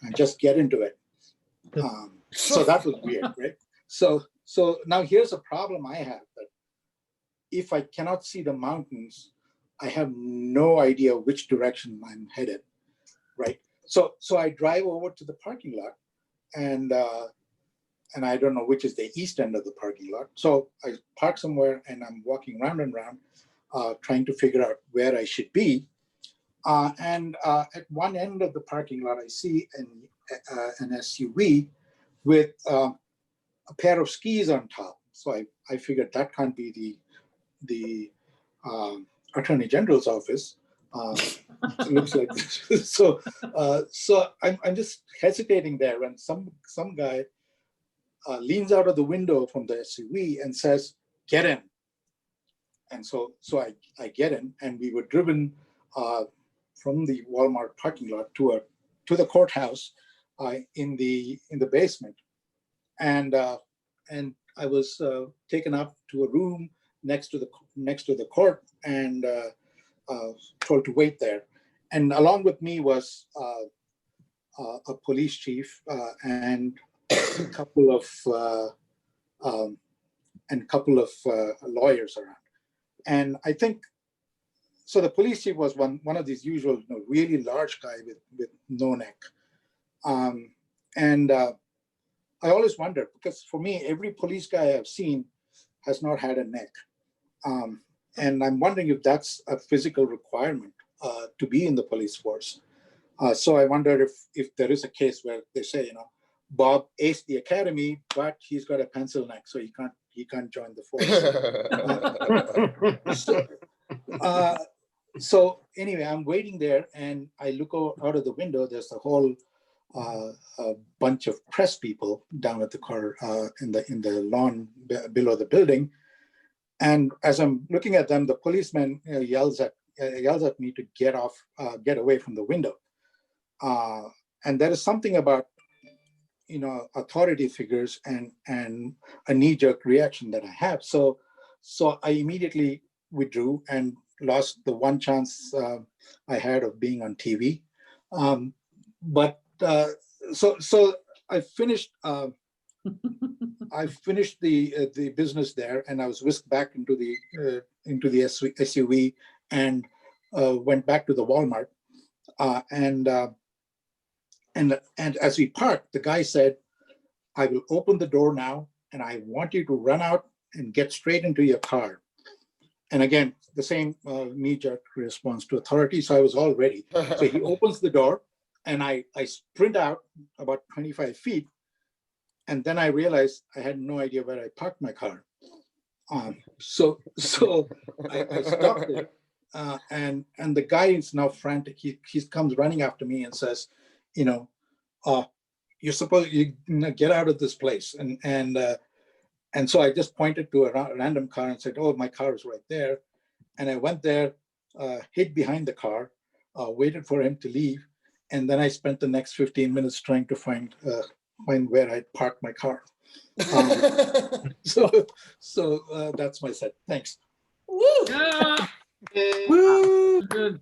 and just get into it. So that was weird, right? So now here's a problem I have, that if I cannot see the mountains, I have no idea which direction I'm headed, right? So I drive over to the parking lot, and I don't know which is the east end of the parking lot. So I park somewhere, and I'm walking round and round, trying to figure out where I should be. At one end of the parking lot, I see an SUV with a pair of skis on top. So I figured that can't be the Attorney General's office. It looks like this. So I'm just hesitating there when some guy leans out of the window from the SUV and says, "Get in." And so I get in, and we were driven from the Walmart parking lot to the courthouse in the basement, and I was taken up to a room next to the court and told to wait there. And along with me was a police chief and a couple of lawyers around. And I think so. The police chief was one of these usual, really large guy with no neck. I always wonder, because for me, every police guy I've seen has not had a neck. And I'm wondering if that's a physical requirement to be in the police force. So I wonder if there is a case where they say, Bob aced the academy, but he's got a pencil neck, so he can't join the force. So anyway, I'm waiting there, and I look out of the window. There's a whole bunch of press people down at the car in the lawn below the building. And as I'm looking at them, the policeman yells at me to get away from the window. And there is something about authority figures and a knee-jerk reaction that I have. So I immediately withdrew and lost the one chance I had of being on TV. So I finished. I finished the business there, and I was whisked back into the SUV and went back to the Walmart. And as we parked, the guy said, "I will open the door now, and I want you to run out and get straight into your car." And again, the same knee-jerk response to authority. So I was all ready. So he opens the door, and I sprint out about 25 feet. And then I realized I had no idea where I parked my car. So I stopped it. And the guy is now frantic. He comes running after me and says, you're supposed to get out of this place. And so I just pointed to a random car and said, "Oh, my car is right there." And I went there, hid behind the car, waited for him to leave, and then I spent the next 15 minutes trying to find where I parked my car. So that's my set. Thanks. Yeah, Woo! good.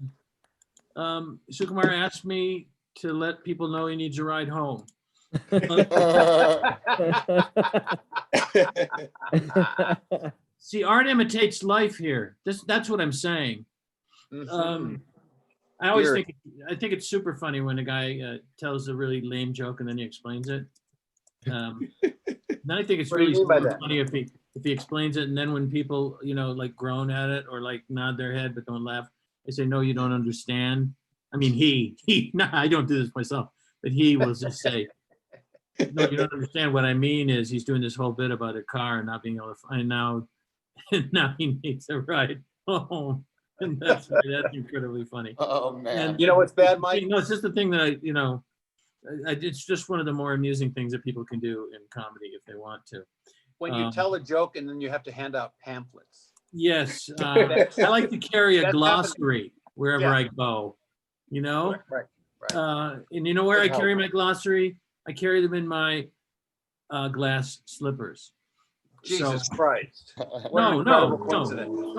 Sukumar asked me to let people know he needs a ride home. See, art imitates life here. That's what I'm saying. I always Here. think it's super funny when a guy tells a really lame joke and then he explains it. Then I think it's What do you really mean by super that? funny if he explains it, and then when people, like groan at it or like nod their head but don't laugh, I say, no, you don't understand. I mean, he no, I don't do this myself, but he will just say, no, you don't understand. What I mean is he's doing this whole bit about a car and not being able to find now, and now he needs a ride home. And that's incredibly funny. Oh, man. And You know what's bad, Mike? No, it's just the thing that it's just one of the more amusing things that people can do in comedy if they want to. When you tell a joke and then you have to hand out pamphlets. Yes, I like to carry a That's glossary wherever Yeah. I go. Right. And you know where I Good carry help. my glossary? I carry them in my glass slippers. Jesus So- Christ. What an No, incredible no, coincidence. no.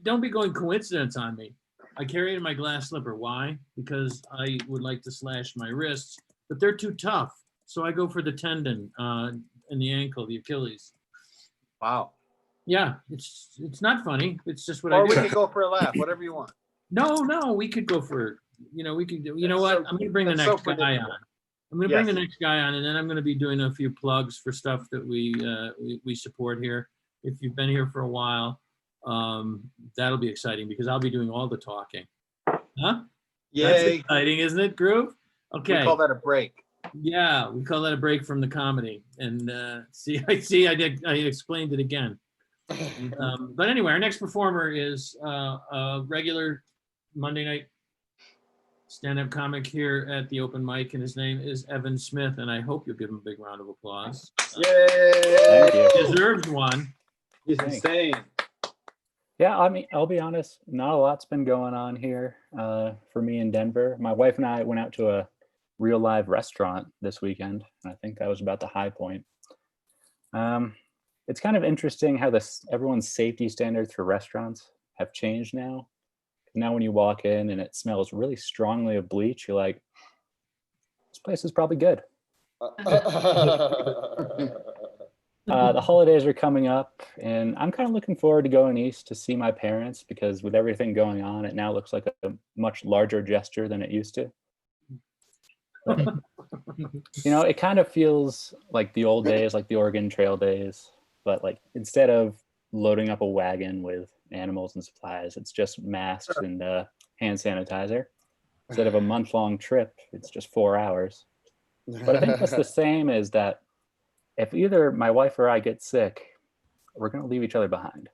Don't be going coincidence on me. I carry it in my glass slipper. Why? Because I would like to slash my wrists, but they're too tough. So I go for the tendon in the ankle, the Achilles. Wow. Yeah, it's not funny. It's just what Or I we do. could go for a laugh, whatever you want. No, we could go for, we could do, you know what? So- I'm gonna bring the that's so next guy on. predictable. I'm gonna bring the Yes. next guy on, and then I'm gonna be doing a few plugs for stuff that we support here. If you've been here for a while, that'll be exciting because I'll be doing all the talking. Huh? That's Yay. exciting, isn't it, Groove? We Okay. call that a break. Yeah, we call that a break from the comedy. And I explained it again. But anyway, our next performer is a regular Monday night stand-up comic here at the open mic, and his name is Evan Smith, and I hope you'll give him a big round of applause. Yay. He deserves one. He's Thanks. insane. Yeah, I mean, I'll be honest, not a lot's been going on here for me in Denver. My wife and I went out to a real live restaurant this weekend, and I think that was about the high point. It's kind of interesting how everyone's safety standards for restaurants have changed now. Now when you walk in and it smells really strongly of bleach, you're like, this place is probably good. The holidays are coming up, and I'm kind of looking forward to going east to see my parents because with everything going on, it now looks like a much larger gesture than it used to. It kind of feels like the old days, like the Oregon Trail days, but like instead of loading up a wagon with animals and supplies, it's just masks and hand sanitizer. Instead of a month-long trip, it's just 4 hours. But I think that's the same as that if either my wife or I get sick, we're going to leave each other behind.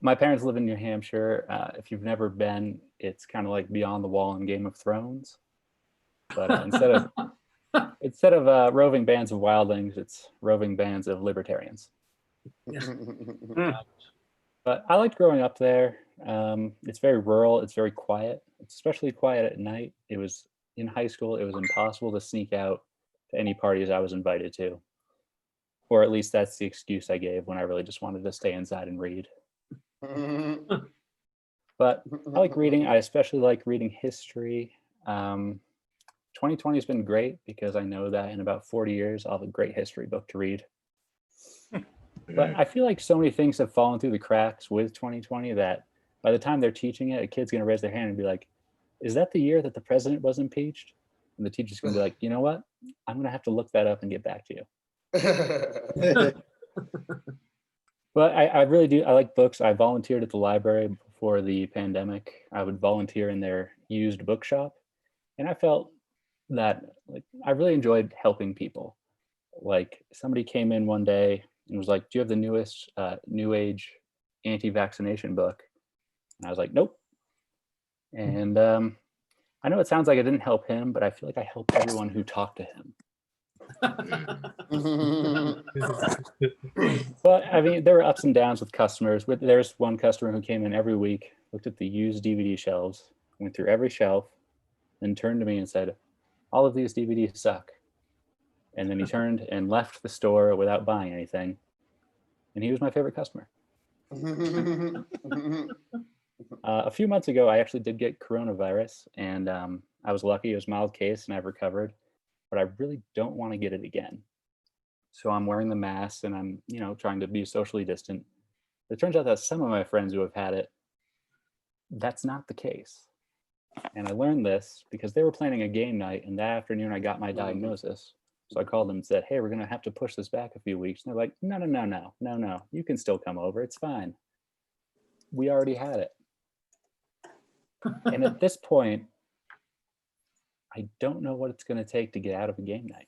My parents live in New Hampshire. If you've never been, it's kind of like Beyond the Wall in Game of Thrones. But instead of roving bands of wildlings, it's roving bands of libertarians. But I liked growing up there. It's very rural. It's very quiet. It's especially quiet at night. It was in high school. It was impossible to sneak out to any parties I was invited to. Or at least that's the excuse I gave when I really just wanted to stay inside and read. But I like reading. I especially like reading history. 2020 has been great because I know that in about 40 years, I'll have a great history book to read. But I feel like so many things have fallen through the cracks with 2020 that by the time they're teaching it, a kid's going to raise their hand and be like, is that the year that the president was impeached? And the teacher's going to be like, you know what? I'm going to have to look that up and get back to you. But I really do. I like books. I volunteered at the library before the pandemic. I would volunteer in their used bookshop. And I felt that I really enjoyed helping people. Like somebody came in one day and was like, do you have the newest New Age anti-vaccination book? And I was like, nope. And I know it sounds like I didn't help him, but I feel like I helped everyone who talked to him. But I mean, there were ups and downs with customers. There's one customer who came in every week, looked at the used DVD shelves, went through every shelf, then turned to me and said, "All of these DVDs suck." And then he turned and left the store without buying anything. And he was my favorite customer. A few months ago, I actually did get coronavirus, and I was lucky. It was a mild case, and I've recovered. But I really don't want to get it again. So I'm wearing the mask, and I'm, trying to be socially distant. It turns out that some of my friends who have had it, that's not the case. And I learned this because they were planning a game night, and that afternoon I got my diagnosis. So I called them and said, "Hey, we're going to have to push this back a few weeks." And they're like, no. You can still come over. It's fine. We already had it. And at this point, I don't know what it's going to take to get out of a game night.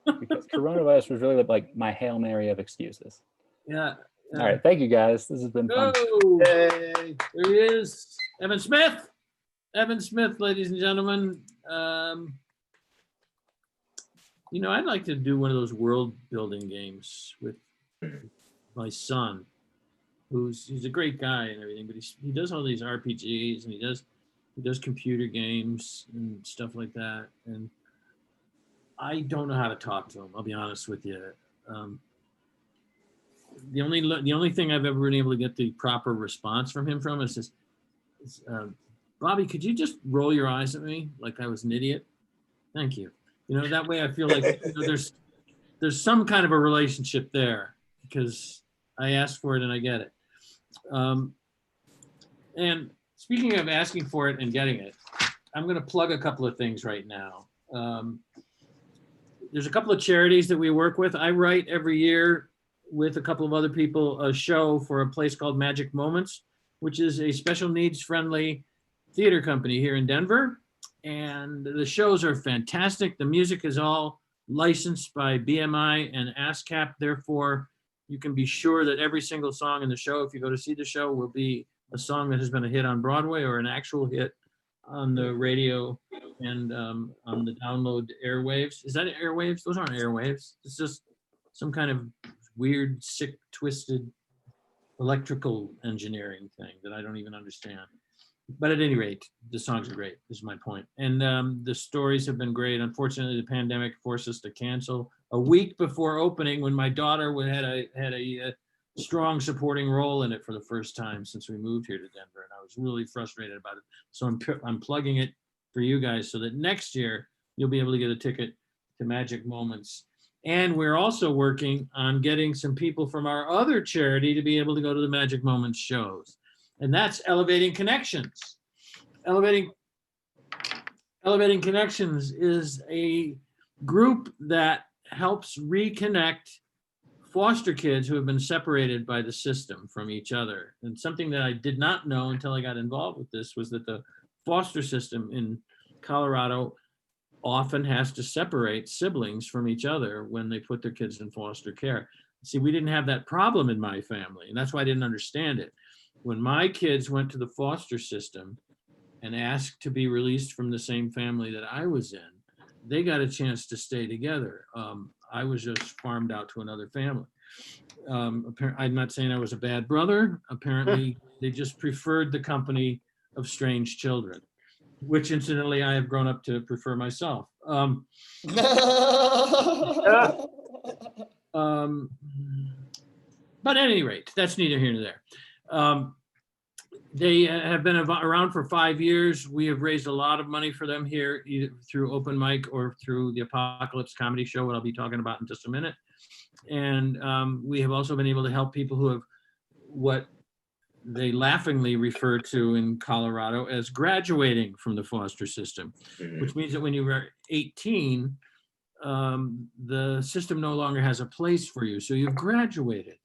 Because coronavirus was really like my Hail Mary of excuses. Yeah. All right. Thank you, guys. This has been fun. Yay. There he is. Evan Smith. Evan Smith, ladies and gentlemen. I'd like to do one of those world building games with my son, he's a great guy and everything, but he does all these RPGs, and he does computer games and stuff like that. And I don't know how to talk to him. I'll be honest with you. The only thing I've ever been able to get the proper response from him is just, "Bobby, could you just roll your eyes at me like I was an idiot? Thank you." That way I feel like there's some kind of a relationship there because I asked for it and I get it. And speaking of asking for it and getting it, I'm going to plug a couple of things right now. There's a couple of charities that we work with. I write every year with a couple of other people a show for a place called Magic Moments, which is a special needs friendly theater company here in Denver. And the shows are fantastic. The music is all licensed by BMI and ASCAP. Therefore, you can be sure that every single song in the show, if you go to see the show, will be a song that has been a hit on Broadway or an actual hit on the radio and on the download airwaves. Is that airwaves? Those aren't airwaves. It's just some kind of weird, sick, twisted electrical engineering thing that I don't even understand. But at any rate, the songs are great, is my point. And the stories have been great. Unfortunately, the pandemic forced us to cancel a week before opening when my daughter had a strong supporting role in it for the first time since we moved here to Denver. And I was really frustrated about it. So I'm plugging it for you guys so that next year you'll be able to get a ticket to Magic Moments. And we're also working on getting some people from our other charity to be able to go to the Magic Moments shows. And that's Elevating Connections. Elevating Connections is a group that helps reconnect foster kids who have been separated by the system from each other. And something that I did not know until I got involved with this was that the foster system in Colorado often has to separate siblings from each other when they put their kids in foster care. See, we didn't have that problem in my family, and that's why I didn't understand it. When my kids went to the foster system and asked to be released from the same family that I was in, they got a chance to stay together. I was just farmed out to another family. I'm not saying I was a bad brother. Apparently, they just preferred the company of strange children, which incidentally I have grown up to prefer myself. But at any rate, that's neither here nor there. They have been around for 5 years. We have raised a lot of money for them here, either through open mic or through the Apocalypse Comedy Show, what I'll be talking about in just a minute. And we have also been able to help people who have what they laughingly refer to in Colorado as graduating from the foster system, which means that when you were 18, the system no longer has a place for you. So you've graduated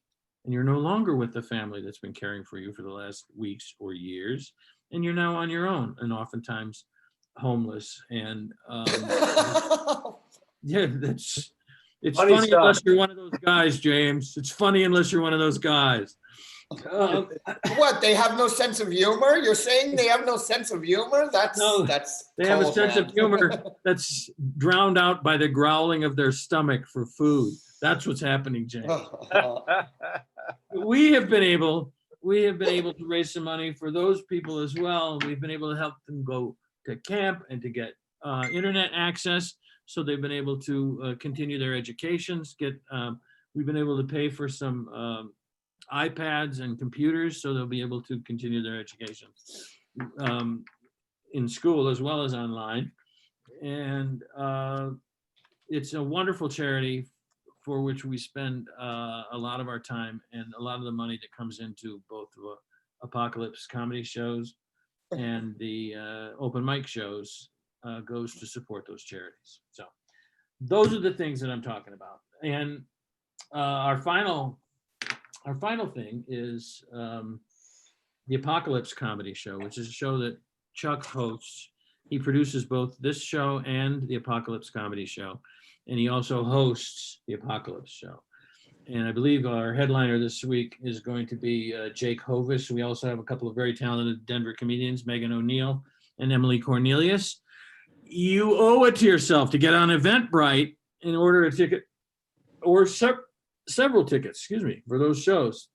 and you're no longer with the family that's been caring for you for the last weeks or years. And you're now on your own and oftentimes homeless. And yeah, it's funny unless you're one of those guys, James. It's funny unless you're one of those guys. What, they have no sense of humor? You're saying they have no sense of humor? No, That's They have a cold, sense man. of humor that's drowned out by the growling of their stomach for food. That's what's happening, Jay. We have been able to raise some money for those people as well. We've been able to help them go to camp and to get internet access. So they've been able to continue their educations, we've been able to pay for some iPads and computers, so they'll be able to continue their education in school as well as online. And it's a wonderful charity for which we spend a lot of our time, and a lot of the money that comes into both the Apocalypse comedy shows and the open mic shows goes to support those charities. So those are the things that I'm talking about. And our final thing is the Apocalypse Comedy Show, which is a show that Chuck hosts. He produces both this show and the Apocalypse Comedy Show, and he also hosts the Apocalypse Show. And I believe our headliner this week is going to be Jake Hovis. We also have a couple of very talented Denver comedians, Megan O'Neill and Emily Cornelius. You owe it to yourself to get on Eventbrite and order a ticket, or several tickets, excuse me, for those shows.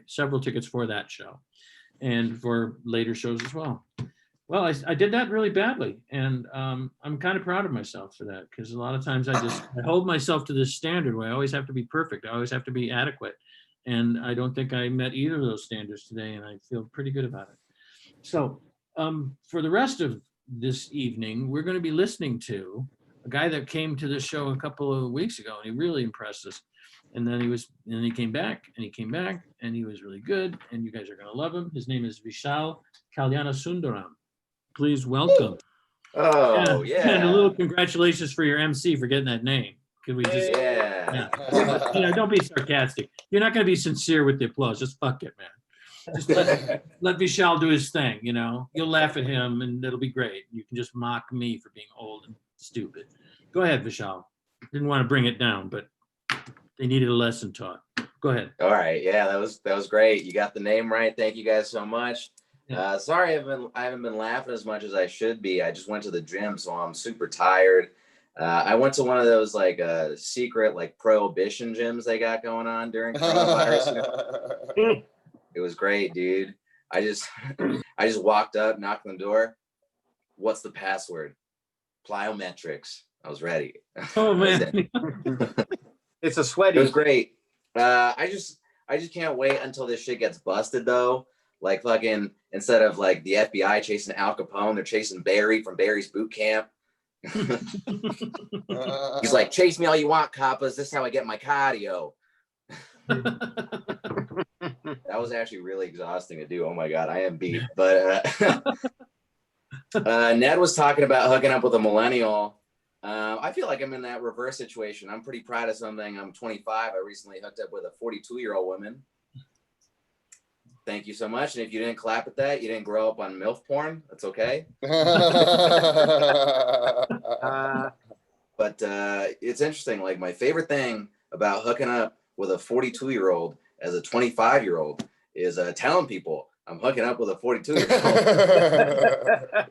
Several tickets for that show and for later shows as well. Well, I did that really badly, and I'm kind of proud of myself for that, because a lot of times I hold myself to this standard where I always have to be perfect. I always have to be adequate. And I don't think I met either of those standards today, and I feel pretty good about it. So for the rest of this evening, we're going to be listening to a guy that came to this show a couple of weeks ago, and he really impressed us. And then he came back, and he was really good, and you guys are going to love him. His name is Vishal Kalyanasundaram. Please welcome. Oh, yeah. And a little congratulations for your MC for getting that name. Could we just, Yeah. Don't be sarcastic. You're not going to be sincere with the applause. Just fuck it, man. Just let Vishal do his thing, You'll laugh at him, and it'll be great. You can just mock me for being old and stupid. Go ahead, Vishal. Didn't want to bring it down, but they needed a lesson taught. Go ahead. All right. Yeah, that was great. You got the name right. Thank you guys so much. Sorry, I haven't been laughing as much as I should be. I just went to the gym, so I'm super tired. I went to one of those secret prohibition gyms they got going on during coronavirus. It was great, dude. I just walked up, knocked on the door. What's the password? Plyometrics. I was ready. Oh man. It's a sweaty. It was great. I just can't wait until this shit gets busted though. Like fucking instead of the FBI chasing Al Capone, they're chasing Barry from Barry's boot camp. He's like, chase me all you want, coppers. This is how I get my cardio. That was actually really exhausting to do. Oh my God, I am beat. But Ned was talking about hooking up with a millennial. I feel like I'm in that reverse situation. I'm pretty proud of something. I'm 25. I recently hooked up with a 42-year-old woman. Thank you so much. And if you didn't clap at that, you didn't grow up on MILF porn. That's okay. But it's interesting. My favorite thing about hooking up with a 42-year-old as a 25-year-old is telling people I'm hooking up with a 42-year-old.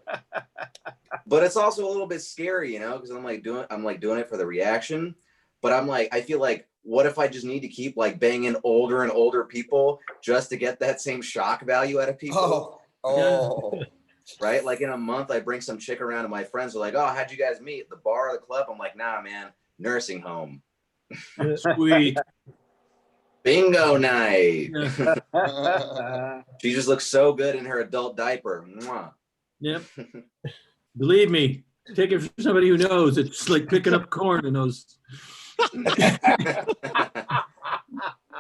But it's also a little bit scary, because I'm doing it for the reaction. But I feel like, what if I just need to keep banging older and older people just to get that same shock value out of people? Oh. Right? In a month, I bring some chick around and my friends are like, oh, how'd you guys meet? At the bar or the club? I'm like, nah, man, nursing home. Sweet. Bingo night. She just looks so good in her adult diaper. Mwah. Yep. Believe me, take it from somebody who knows. It's like picking up corn in those.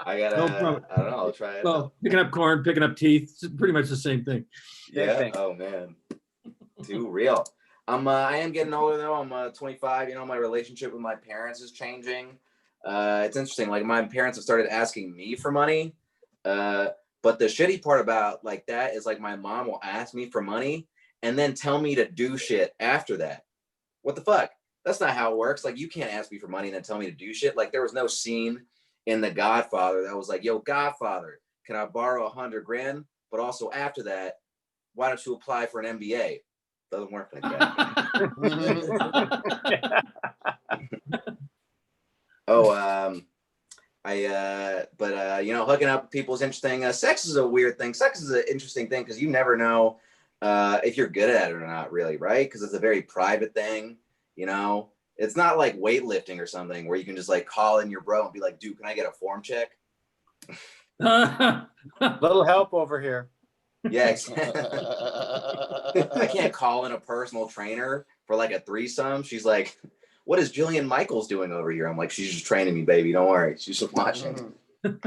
I don't know. I'll try it. Well, picking up corn, picking up teeth, it's pretty much the same thing. Yeah. Oh man, too real. I am getting older though. I'm 25. My relationship with my parents is changing. It's interesting. My parents have started asking me for money. But the shitty part about that is my mom will ask me for money and then tell me to do shit after that. What the fuck? That's not how it works. You can't ask me for money and then tell me to do shit. There was no scene in The Godfather that was like, yo, Godfather, can I borrow $100,000? But also after that, why don't you apply for an MBA? Doesn't work like that. Hooking up with people is interesting. Sex is a weird thing. Sex is an interesting thing because you never know if you're good at it or not, really, right? Because it's a very private thing, you know? It's not like weightlifting or something where you can just like call in your bro and be like, dude, can I get a form check? Little help over here. Yeah. I can't call in a personal trainer for like a threesome. She's like, what is Jillian Michaels doing over here? I'm like, she's just training me, baby. Don't worry. She's just watching. But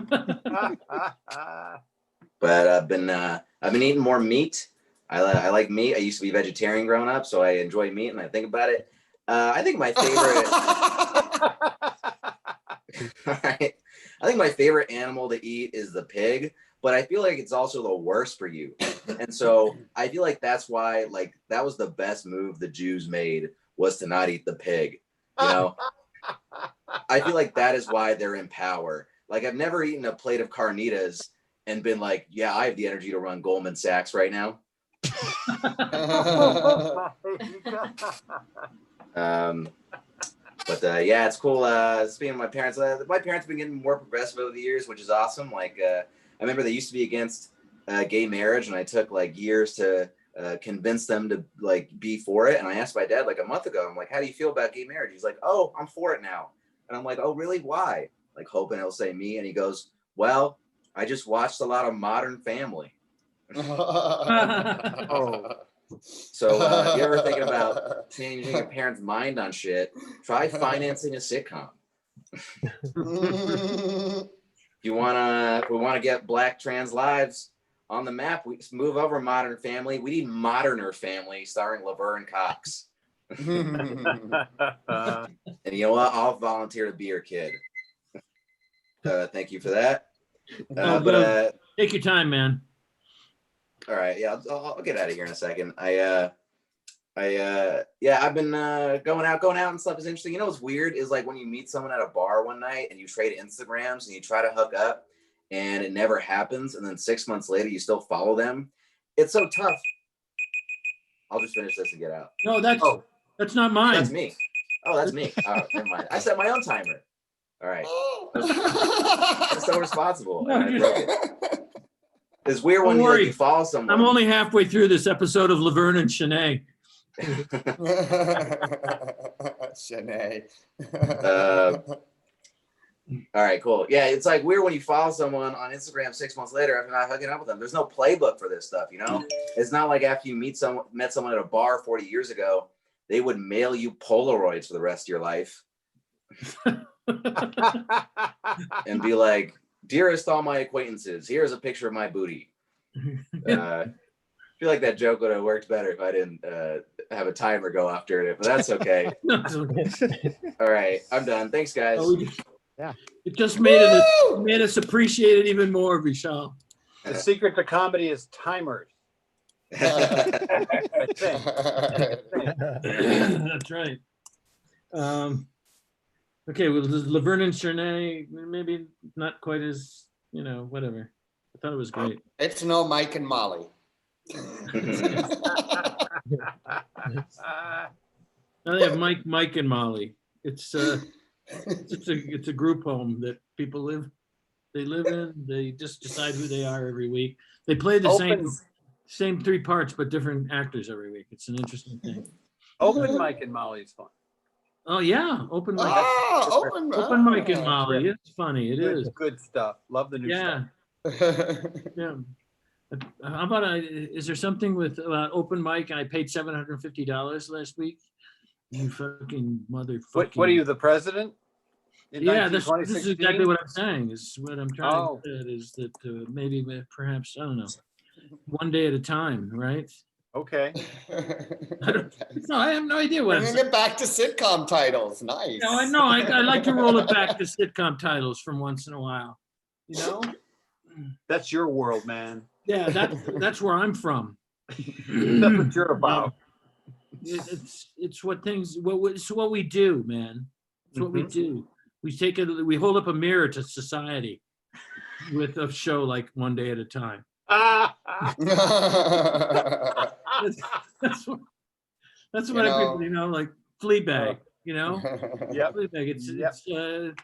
I've been eating more meat. I like meat. I used to be vegetarian growing up, so I enjoy meat and I think about it. I think my favorite. All right. I think my favorite animal to eat is the pig, but I feel like it's also the worst for you. And so I feel like that's why, like, that was the best move the Jews made, was to not eat the pig. You know, I feel like that is why they're in power. Like, I've never eaten a plate of carnitas and been like, yeah, I have the energy to run Goldman Sachs right now. Yeah, it's cool. Speaking of my parents have been getting more progressive over the years, which is awesome. Like, I remember they used to be against gay marriage, and I took like years to convince them to like be for it. And I asked my dad like a month ago, I'm like, how do you feel about gay marriage? He's like, oh, I'm for it now. And I'm like, oh, really? Why? Like, hoping he'll say me. And he goes, well, I just watched a lot of Modern Family. Oh. So if you're ever thinking about changing your parents' mind on shit, try financing a sitcom. If we want to get Black trans lives on the map, we move over Modern Family. We need Moderner Family starring Laverne Cox. And you know what? I'll volunteer to be your kid. Thank you for that. Take your time, man. All right, yeah, I'll get out of here in a second. I've been going out and stuff is interesting. You know what's weird is like when you meet someone at a bar one night and you trade Instagrams and you try to hook up and it never happens, and then 6 months later you still follow them. It's so tough. I'll just finish this and get out. No, that's not mine. That's me. Oh, that's me. Oh, never mind. I set my own timer. All right. I'm so responsible. And I broke it. It's weird when you follow someone. I'm only halfway through this episode of Laverne and Shanae. Shanae. All right, cool. Yeah, it's like weird when you follow someone on Instagram 6 months later after not hooking up with them. There's no playbook for this stuff, you know? It's not like after you met someone at a bar 40 years ago, they would mail you Polaroids for the rest of your life. And be like, dearest all my acquaintances, here's a picture of my booty. I feel like that joke would have worked better if I didn't have a timer go off during it, but that's okay. All right, I'm done. Thanks, guys. Yeah, it just made us appreciate it even more, Vishal. The secret to comedy is timers. I think. That's right. Okay, well, Laverne and Shanae, maybe not quite as, whatever. I thought it was great. It's no Mike and Molly. Now they have Mike and Molly. It's a group home that people live in. They just decide who they are every week. They play the same 3 parts, but different actors every week. It's an interesting thing. Open Mike and Molly is fun. Oh yeah, open mic. Open mic and Molly. It's funny. It is good stuff. Love the new stuff. Yeah. How about is there something with open mic? I paid $750 last week. You fucking motherfucker. What are you, the president? Yeah, this is exactly what I'm saying. Is what I'm trying to say is that maybe perhaps I don't know, one day at a time, right? Okay. I have no idea what I'm saying. Bringing it back to sitcom titles. Nice. No, I know. I like to roll it back to sitcom titles from once in a while. You know? That's your world, man. Yeah, that's where I'm from. That's what you're about. It's what we do, man. It's what we do. we hold up a mirror to society with a show like One Day at a Time. That's what I people, like Fleabag, Yep. Fleabag. Yep.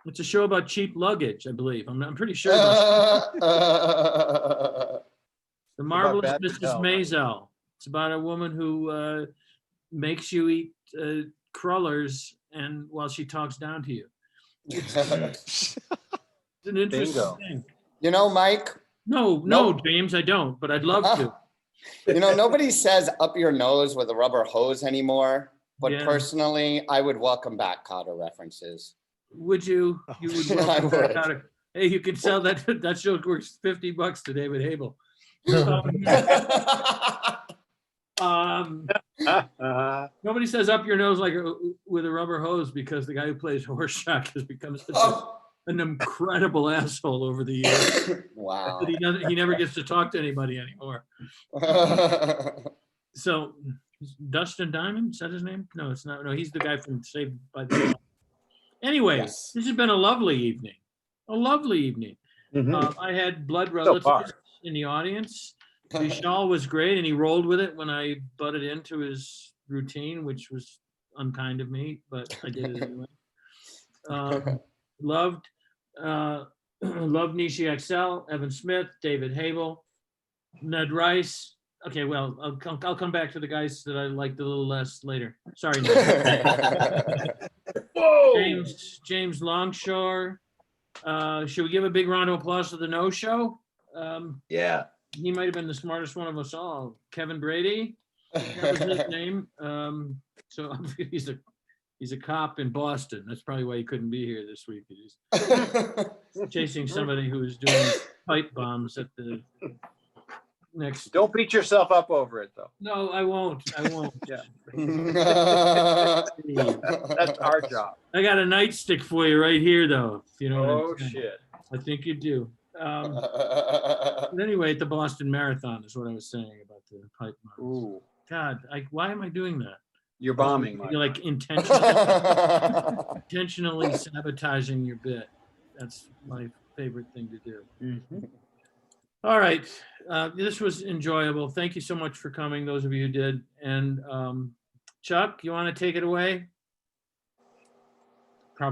It's a show about cheap luggage, I believe. I'm pretty sure. The Marvelous Bad Mrs. Patel. Maisel. It's about a woman who makes you eat crullers and while she talks down to you. It's an interesting Bingo. thing. Mike, No, Nope. James, I don't, but I'd love to. nobody says up your nose with a rubber hose anymore. But Yeah. personally, I would welcome back Cotter references. Would you? You would. I welcome would. that out. Hey, you can sell that. That show works $50 to David Habel. Nobody says up your nose like with a rubber hose because the guy who plays Horseshock has become such an incredible asshole over the years. Wow. That he never gets to talk to anybody anymore. So Dustin Diamond, is that his name? No, it's not. No, he's the guy from Saved by the Bell. Anyway, Yes. this has been a lovely evening. A lovely evening. I had blood far. relatives in the audience. Vishal was great, and he rolled with it when I butted into his routine, which was unkind of me, but I did it anyway. Loved Nishi XL, Evan Smith, David Habel, Ned Rice. Okay, well, I'll come back to the guys that I liked a little less later. Sorry, Ned. James Longshore. Should we give a big round of applause to the No Show? Yeah. He might have been the smartest one of us all. Kevin Brady, that was his name. So he's a cop in Boston. That's probably why he couldn't be here this week. He's chasing somebody who was doing pipe bombs at the next. Don't beat yourself up over it, though. No, I won't. Yeah. I That's our job. got a nightstick for you right here, though. If you know what Oh, I'm saying. shit. I think you do. But anyway, at the Boston Marathon is what I was saying about the pipe bombs. Ooh, God, why am I doing that? you're bombing, Mike. You're like intentionally sabotaging your bit. That's my favorite thing to do. All right, this was enjoyable. Thank you so much for coming, those of you who did. And Chuck, you want to take it away?